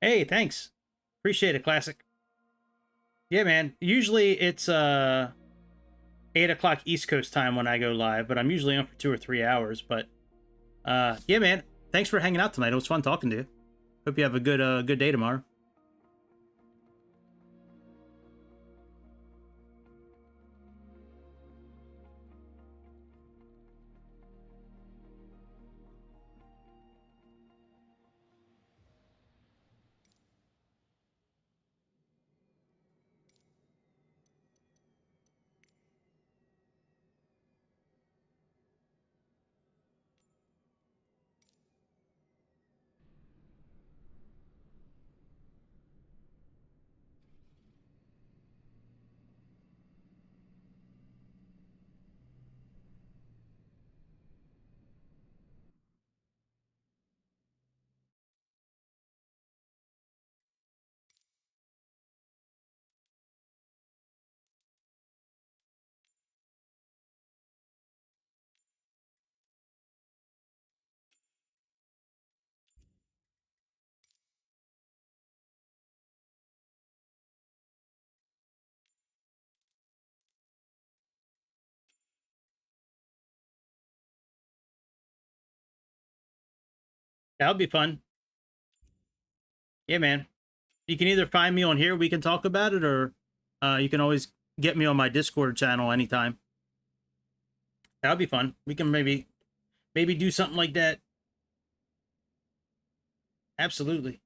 Hey, thanks. Appreciate it, Classic. Yeah, man. Usually it's 8 o'clock East Coast time when I go live, but I'm usually on for 2 or 3 hours. But yeah, man. Thanks for hanging out tonight. It was fun talking to you. Hope you have a good day tomorrow. That'll be fun. Yeah, man. You can either find me on here, we can talk about it, or you can always get me on my Discord channel anytime. That'll be fun. We can maybe do something like that. Absolutely.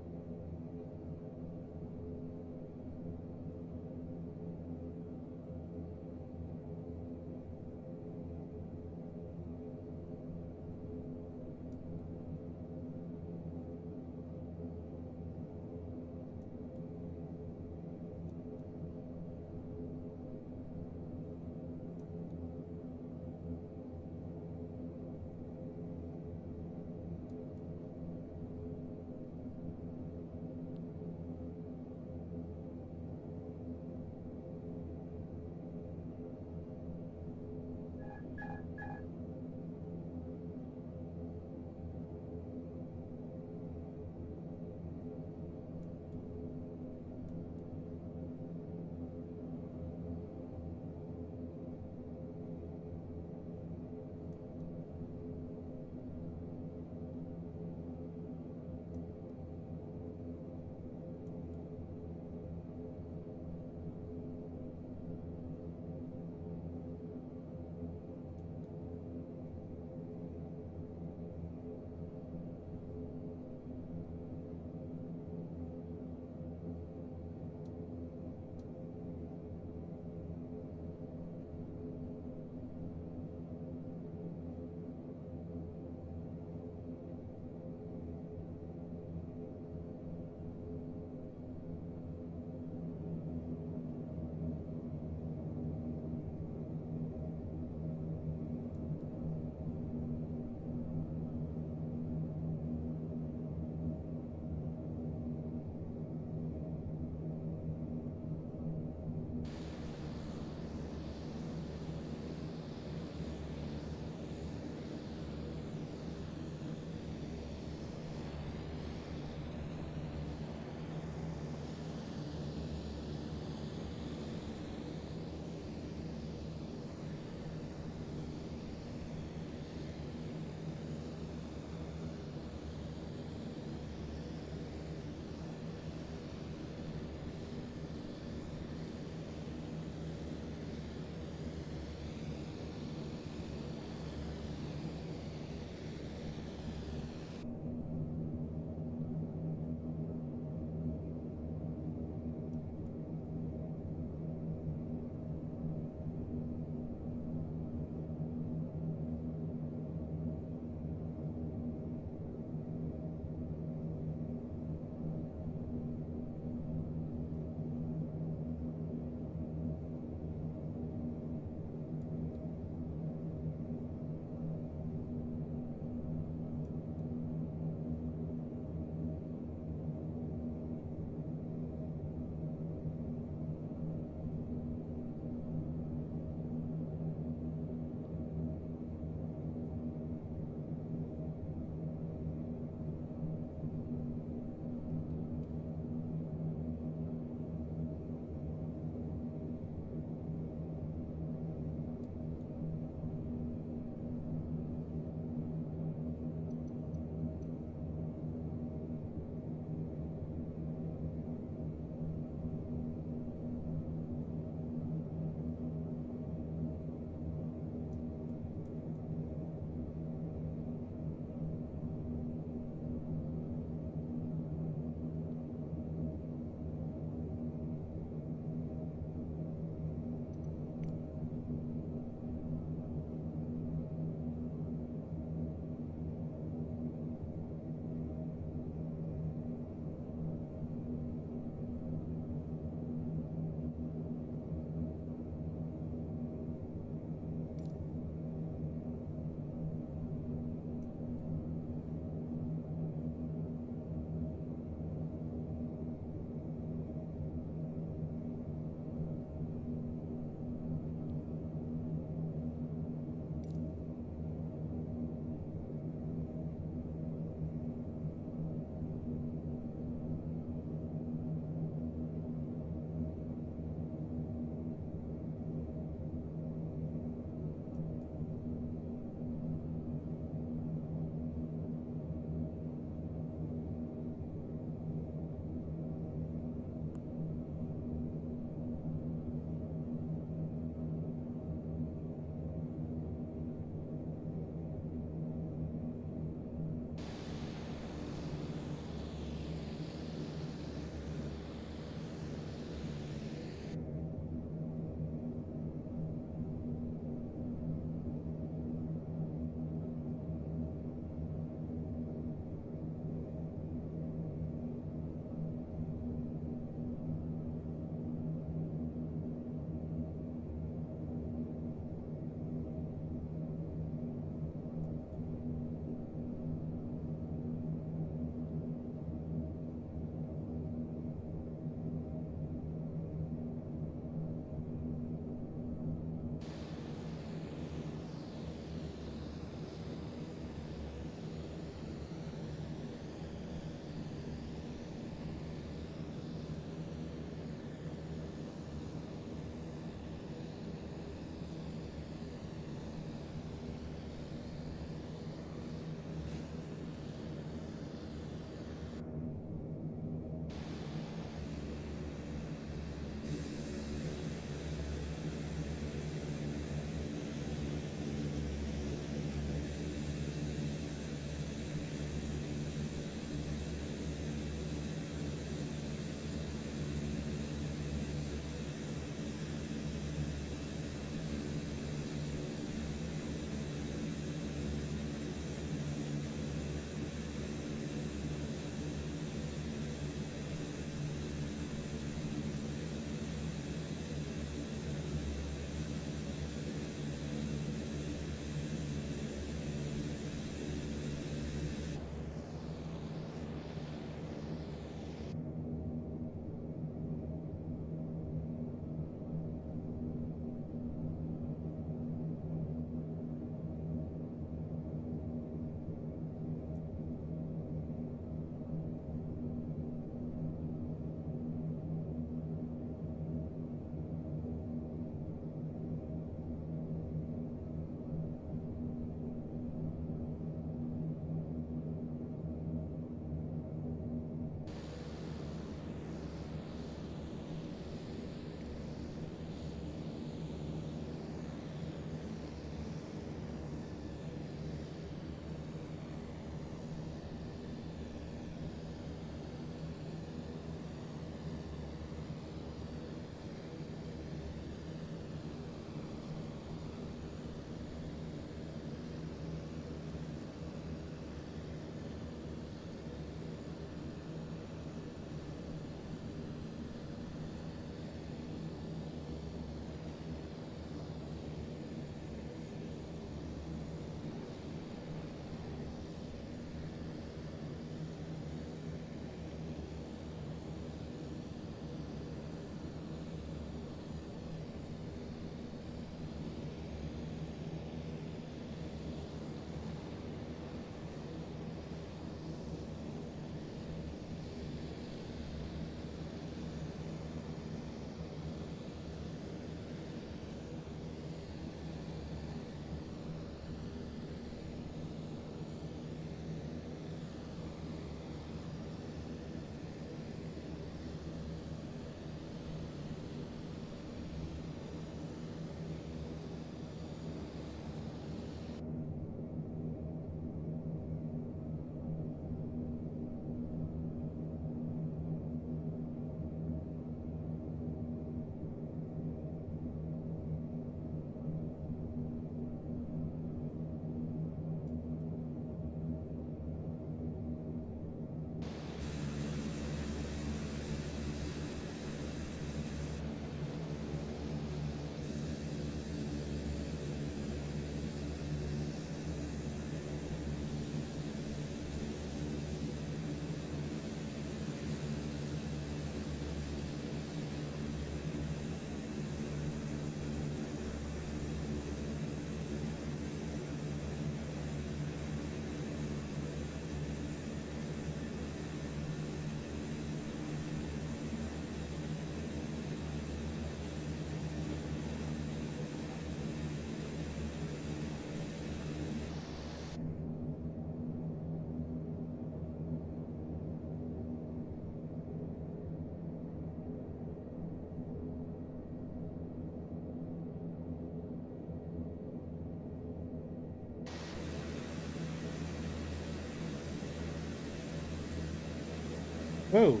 Whoa.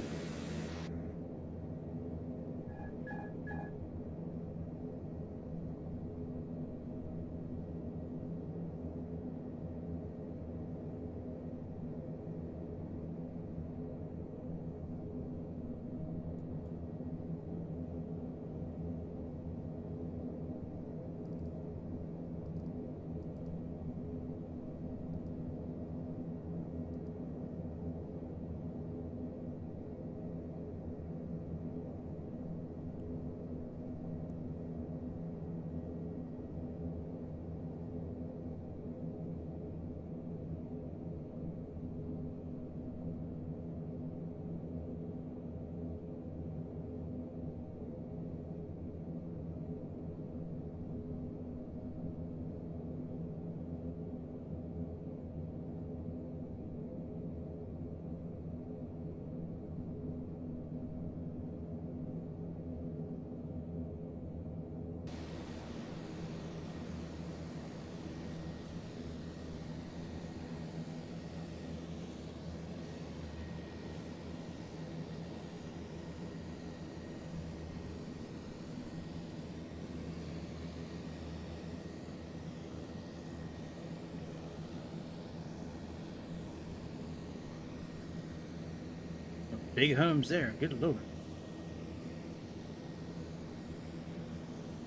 Big homes there. Good lord.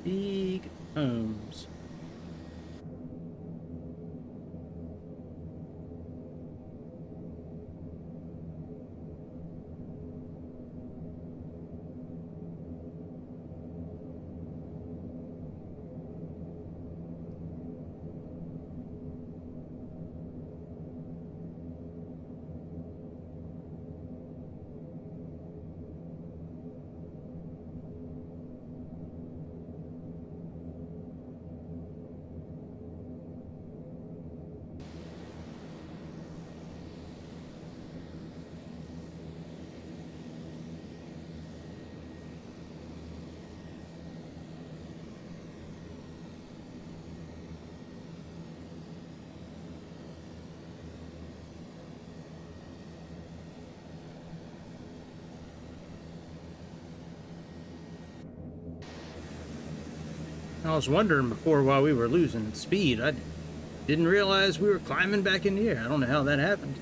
Big homes. I was wondering before while we were losing speed. I didn't realize we were climbing back in the air. I don't know how that happened.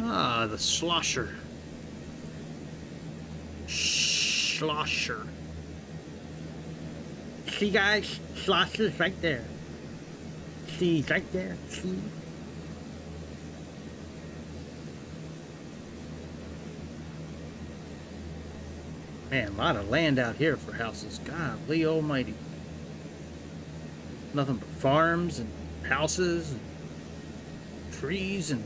Ah, the slosher. Slosher. See, guys? Slosher's right there. See, he's right there. See? Man, a lot of land out here for houses. Golly almighty. Nothing but farms and houses and trees and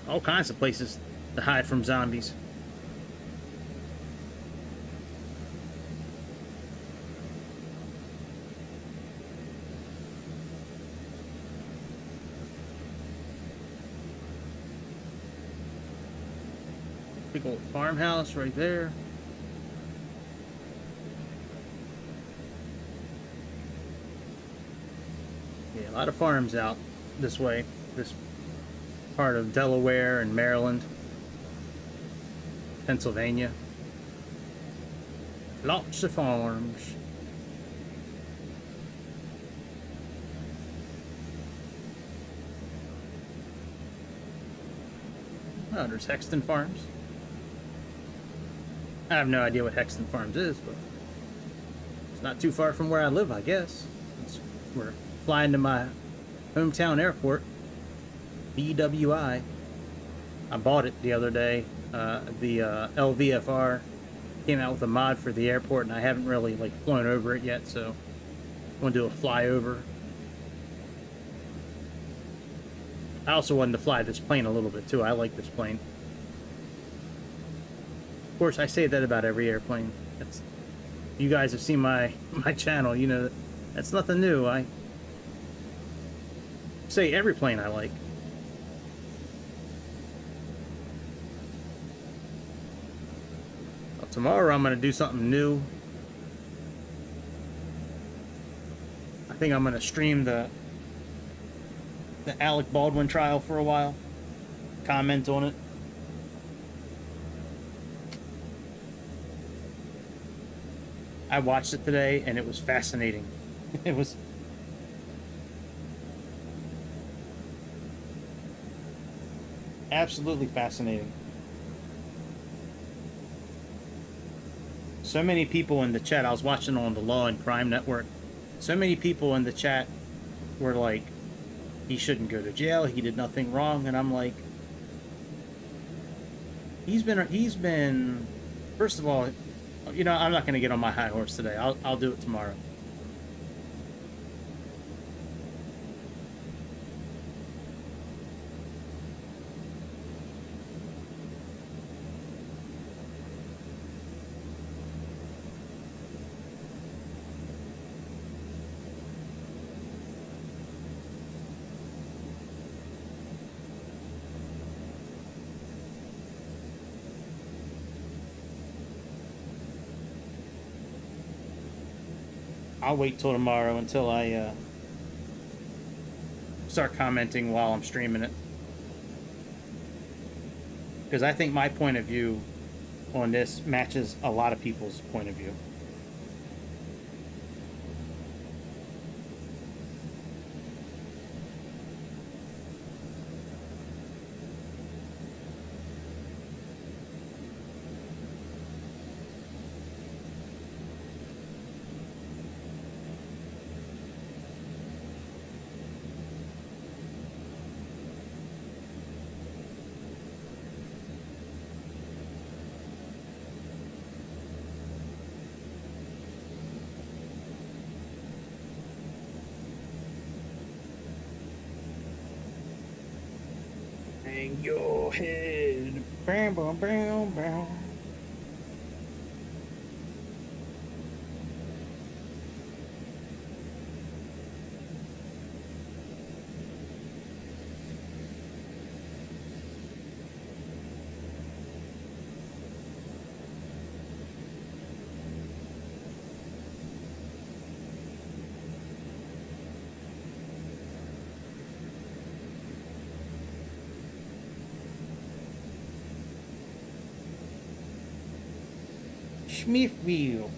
all kinds of places to hide from zombies. Big old farmhouse right there. Yeah, a lot of farms out this way. This part of Delaware and Maryland, Pennsylvania. Lots of farms. Oh, there's Hexton Farms. I have no idea what Hexton Farms is, but it's not too far from where I live, I guess. We're flying to my hometown airport, BWI. I bought it the other day. The LVFR came out with a mod for the airport, and I haven't really flown over it yet, so I want to do a flyover. I also wanted to fly this plane a little bit too. I like this plane. Of course, I say that about every airplane. You guys have seen my channel. You know that's nothing new. I say every plane I like. Well, tomorrow I'm going to do something new. I think I'm gonna stream the Alec Baldwin trial for a while. Comment on it. I watched it today and it was fascinating. It was absolutely fascinating. So many people in the chat, I was watching on the Law and Crime Network, so many people in the chat were like, he shouldn't go to jail, he did nothing wrong, and I'm like, he's been, first of all, you know, I'm not going to get on my high horse today. I'll do it tomorrow. I'll wait till tomorrow until I start commenting while I'm streaming it. Because I think my point of view on this matches a lot of people's point of view. Hang your head. Bam, bam, bam, bam. Smithville.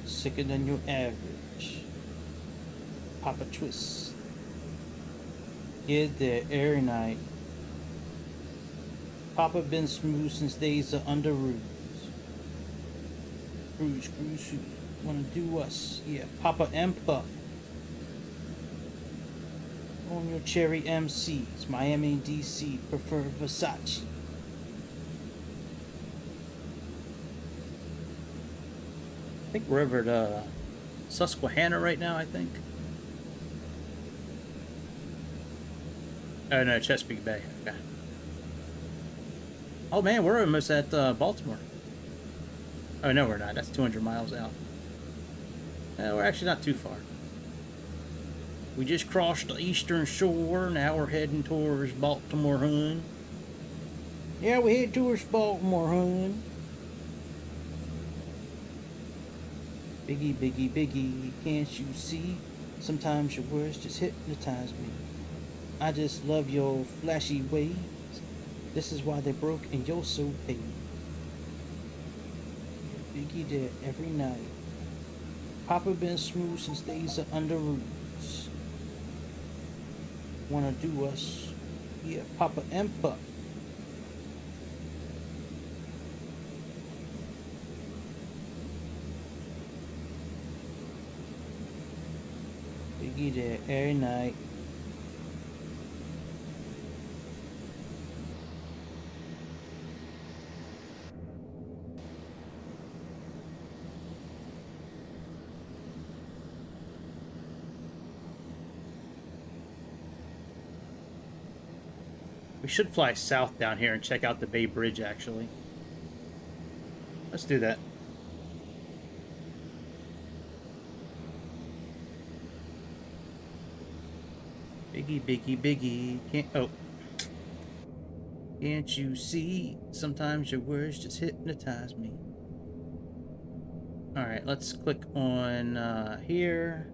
Sicker than your average. Pop a twist. Get there every night. Papa been smooth since days of under rules. Cruise, cruise, cruise. Wanna do us? Yeah, Papa and Puff. On your cherry MCs. Miami and DC prefer Versace. I think we're over at Susquehanna right now, I think. Oh no, Chesapeake Bay. Okay. Oh man, we're almost at Baltimore. Oh, no, we're not. That's 200 miles out. We're actually not too far. We just crossed the eastern shore. Now we're heading towards Baltimore, hun. Yeah, we head towards Baltimore, hun. Biggie, biggie, biggie, can't you see? Sometimes your words just hypnotize me. I just love your flashy ways. This is why they broke and you're so paid. Biggie there every night. Papa been smooth since days of under roots. Wanna do us? Yeah, Papa and Puff. Biggie there every night. We should fly south down here and check out the Bay Bridge, actually. Let's do that. Biggie, biggie, biggie. Can't you see? Sometimes your words just hypnotize me. Alright, let's click on here.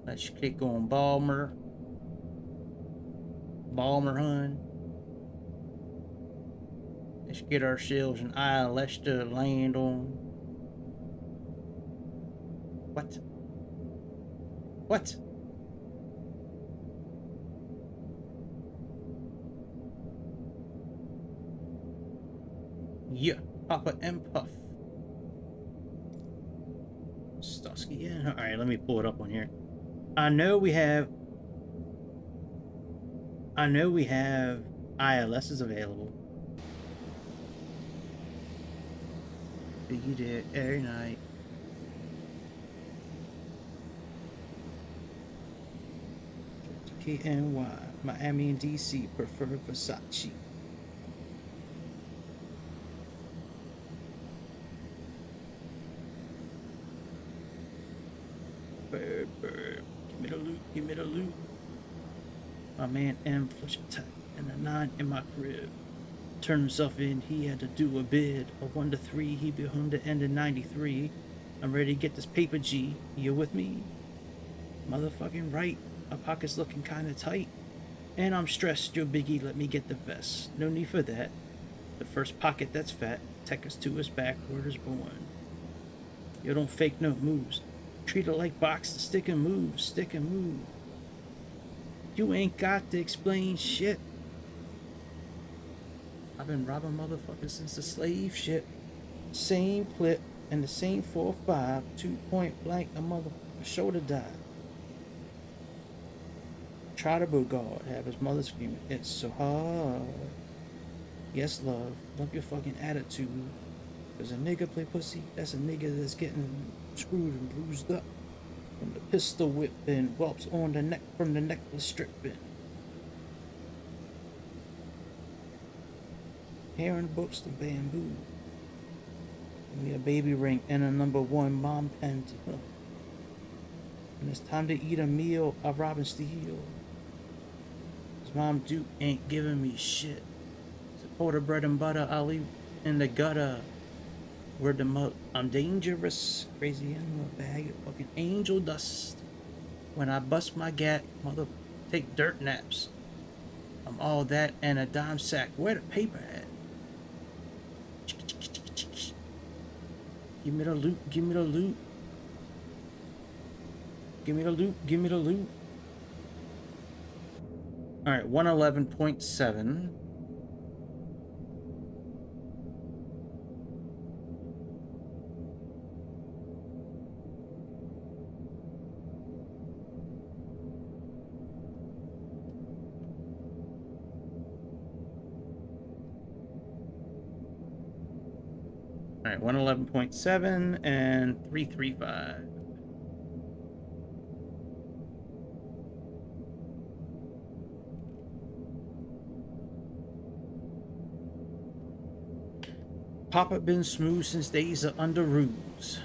Let's click on Balmer, hun. Let's get ourselves an ILS to land on. What? What? Yeah, Papa and Puff. Stosky, yeah. Alright, let me pull it up on here. I know we have ILSs available. Biggie there every night. KNY, Miami and DC prefer Versace. Bird, give me the loot, give me the loot. My man M push a tight and a 9 in my crib. Turned himself in, he had to do a bid. A 1 to 3, he be home to end in 93. I'm ready to get this paper, G. You with me? Motherfucking right. My pocket's looking kinda tight. And I'm stressed, yo biggie, let me get the vest. No need for that. The first pocket that's fat, take us to his back, word is born. Yo, don't fake no moves. Treat it like boxing, stick and move, stick and move. You ain't got to explain shit. I've been robbing motherfuckers since the slave shit. Same clip and the same 4.5, 2-point blank, a motherfucker shoulder died. Try to Bogard, have his mother screaming, it's so hard. Yes, love your fucking attitude. Cause a nigga play pussy, that's a nigga that's getting screwed and bruised up. From the pistol whipping, whelps on the neck from the necklace stripping. Hair in books to bamboo. Give me a baby ring and a #1 mom panty. When it's time to eat a meal, I rob and steal. Cause Mom Duke ain't giving me shit. It's a quarter bread and butter, I'll leave in the gutter. Word the mother, I'm dangerous. Crazy animal bag of fucking angel dust. When I bust my gat, mother take dirt naps. I'm all that and a dime sack. Where the paper at? Give me the loot, give me the loot. Give me the loot, give me the loot. Alright, 111.7. Alright, 111.7 and 335. Papa been smooth since days of under ruse.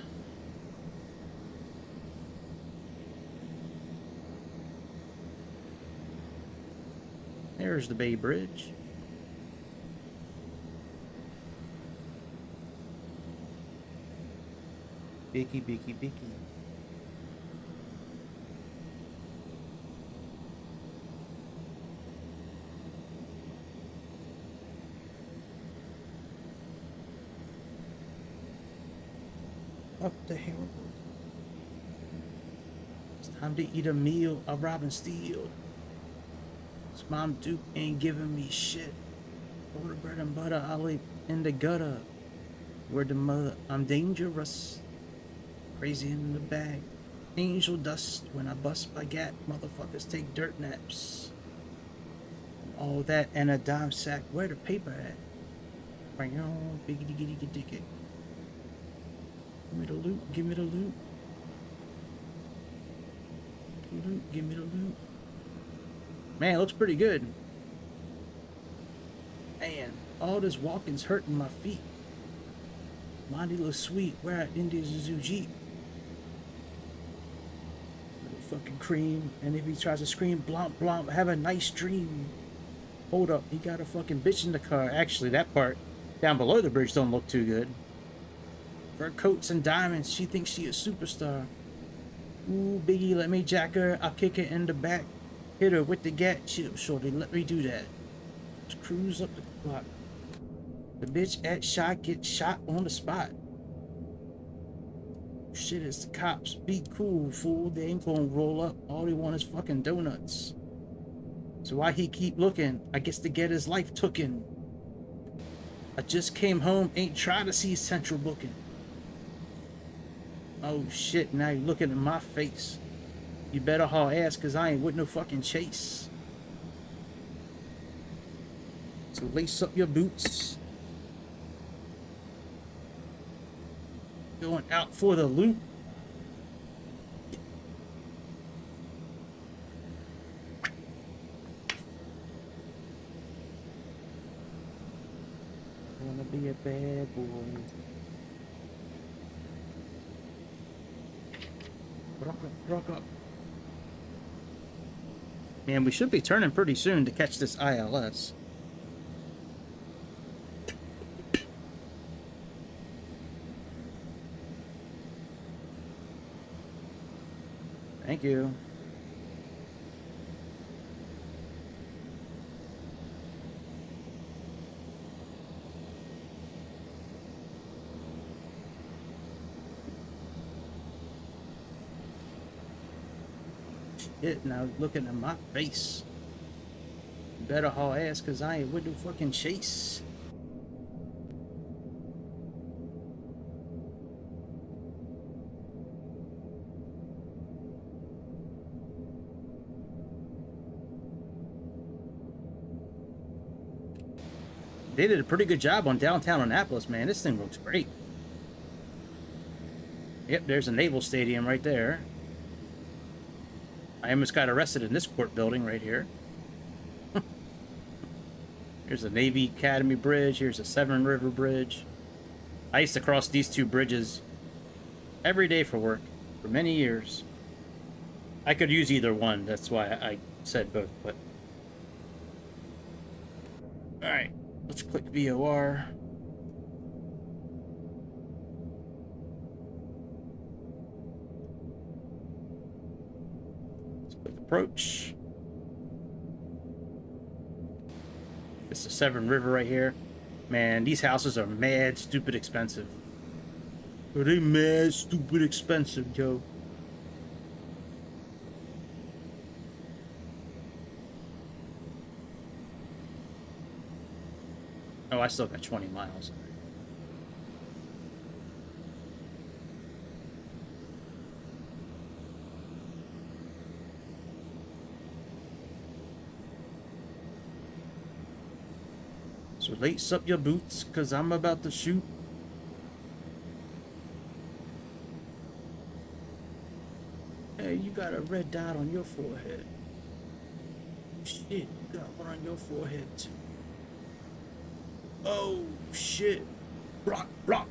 There's the Bay Bridge. Bicky, bicky, bicky. Up the hill. It's time to eat a meal of Robin Steele. His mom Duke ain't giving me shit. Over bread and butter, I live in the gutter. Word to mother, I'm dangerous. Crazy in the bag. Angel dust when I bust my gat. Motherfuckers take dirt naps. All that and a dime sack. Where the paper at? Bring on, biggity giddy giddy. Give me the loot, give me the loot. Loot, give me the loot. Man, it looks pretty good. Man, all this walking's hurting my feet. Monty looks sweet. Where at India's Zoo Jeep? Little fucking cream. And if he tries to scream, blomp, blomp, have a nice dream. Hold up, he got a fucking bitch in the car. Actually, that part down below the bridge don't look too good. Fur coats and diamonds, she thinks she a superstar. Ooh, Biggie, let me jack her. I'll kick her in the back. Hit her with the gat. Chill, shorty, let me do that. Just cruise up the clock. The bitch at shot gets shot on the spot. Shit, it's the cops. Be cool, fool. They ain't gonna roll up. All they want is fucking donuts. So why he keep looking? I guess to get his life tooken. I just came home, ain't trying to see central booking. Oh shit, now you're looking at my face. You better haul ass, cause I ain't with no fucking chase. So lace up your boots. Going out for the loot. Wanna be a bad boy. Rock up. Man, we should be turning pretty soon to catch this ILS. Thank you. Shit, now looking at my face. You better haul ass, cause I ain't with no fucking chase. They did a pretty good job on downtown Annapolis, man. This thing looks great. Yep, there's a naval stadium right there. I almost got arrested in this court building right here. Here's a Navy Academy Bridge. Here's a Severn River Bridge. I used to cross these two bridges every day for work for many years. I could use either one. That's why I said both. But all right, let's click VOR. Let's click approach. It's the Severn River right here. Man, these houses are mad stupid expensive. Are they mad stupid expensive, yo? Oh, I still got 20 miles. So lace up your boots, cause I'm about to shoot. Hey, you got a red dot on your forehead. Shit, you got one on your forehead too. Oh shit. Rock, rock.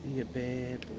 Be a bad boy.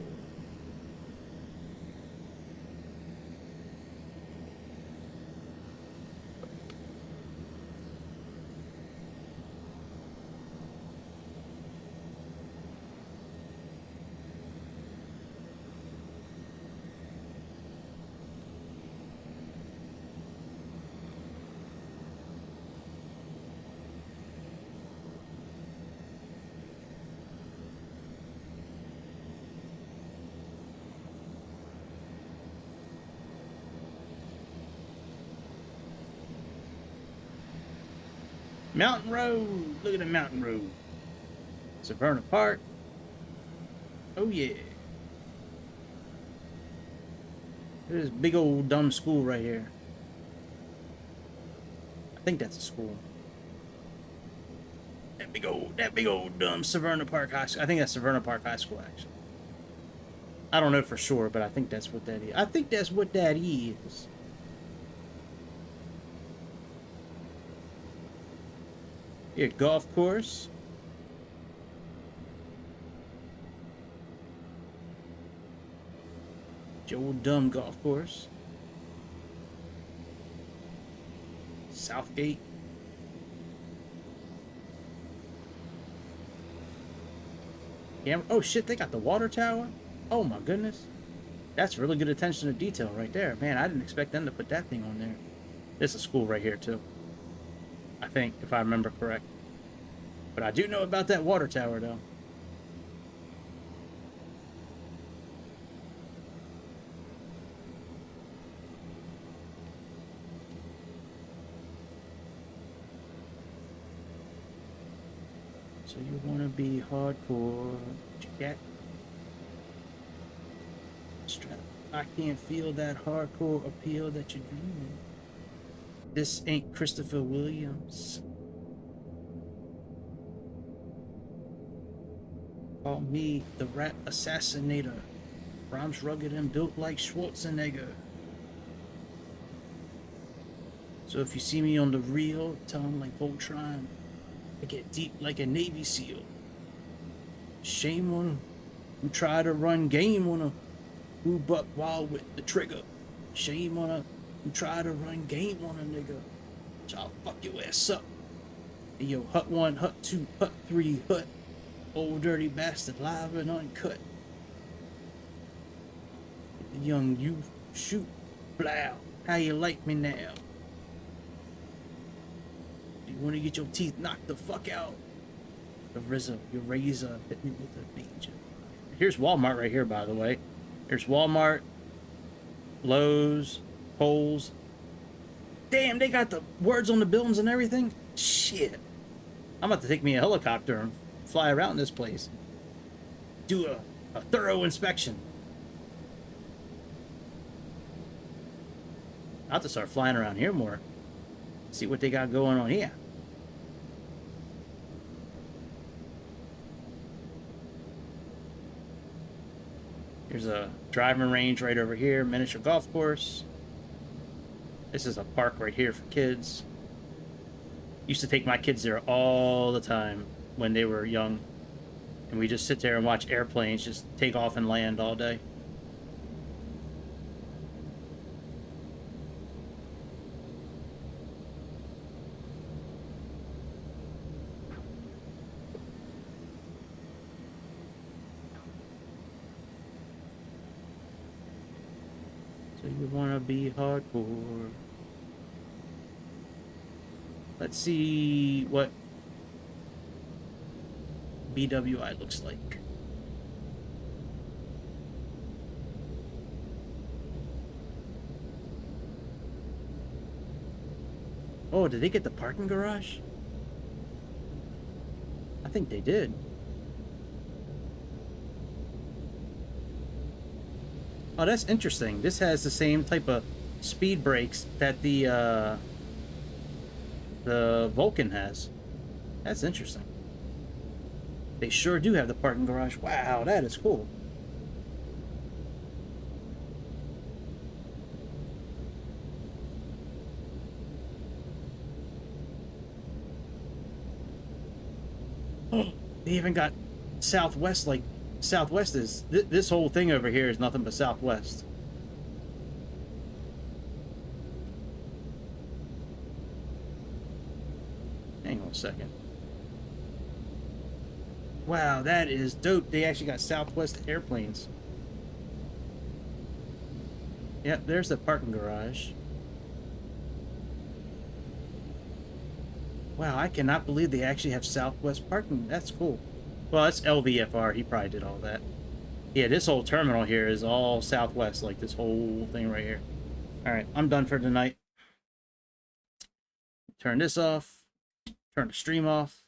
Mountain Road. Look at the mountain road. Severna Park. Oh yeah. There's this big old dumb school right here. I think that's a school. That big old dumb Severna Park High School. I think that's Severna Park High School actually. I don't know for sure, but I think that's what that is. I think that's what that is. Here, golf course. Joe Dumb golf course. Southgate. Camera. Oh shit, they got the water tower. Oh my goodness. That's really good attention to detail right there. Man, I didn't expect them to put that thing on there. There's a school right here too. I think, if I remember correct. But I do know about that water tower, though. So you want to be hardcore. What you got? Strap. I can't feel that hardcore appeal that you're dreaming. This ain't Christopher Williams. Call me the rat assassinator. Rhymes rugged and built like Schwarzenegger. So if you see me on the reel, tell him like Voltron. I get deep like a Navy SEAL. Shame on him who try to run game on him. Who buck wild with the trigger. Shame on him who try to run game on a nigga. Y'all fuck your ass up. Hey, yo, Hut 1, Hut 2, Hut 3, Hut. Old dirty bastard, live and uncut. The young youth, shoot, blow. How you like me now? Do you want to get your teeth knocked the fuck out? The RZA, your razor, hit me with a major. Here's Walmart right here, by the way. Here's Walmart, Lowe's, Kohl's. Damn, they got the words on the buildings and everything. Shit. I'm about to take me a helicopter and fly around this place. Do a thorough inspection. I'll have to start flying around here more. See what they got going on here. There's a driving range right over here, miniature golf course. This is a park right here for kids. Used to take my kids there all the time when they were young. And we just sit there and watch airplanes just take off and land all day. So you want to be hardcore. Let's see what BWI looks like. Oh, did they get the parking garage? I think they did. Oh, that's interesting. This has the same type of speed brakes that the Vulcan has. That's interesting. They sure do have the parking garage. Wow, that is cool. They even got Southwest, like Southwest is this whole thing over here is nothing but Southwest. Hang on a second. Wow, that is dope. They actually got Southwest airplanes. Yep, there's the parking garage. Wow, I cannot believe they actually have Southwest parking. That's cool. Well, that's LVFR. He probably did all that. Yeah, this whole terminal here is all Southwest, like this whole thing right here. All right, I'm done for tonight. Turn this off. Turn the stream off.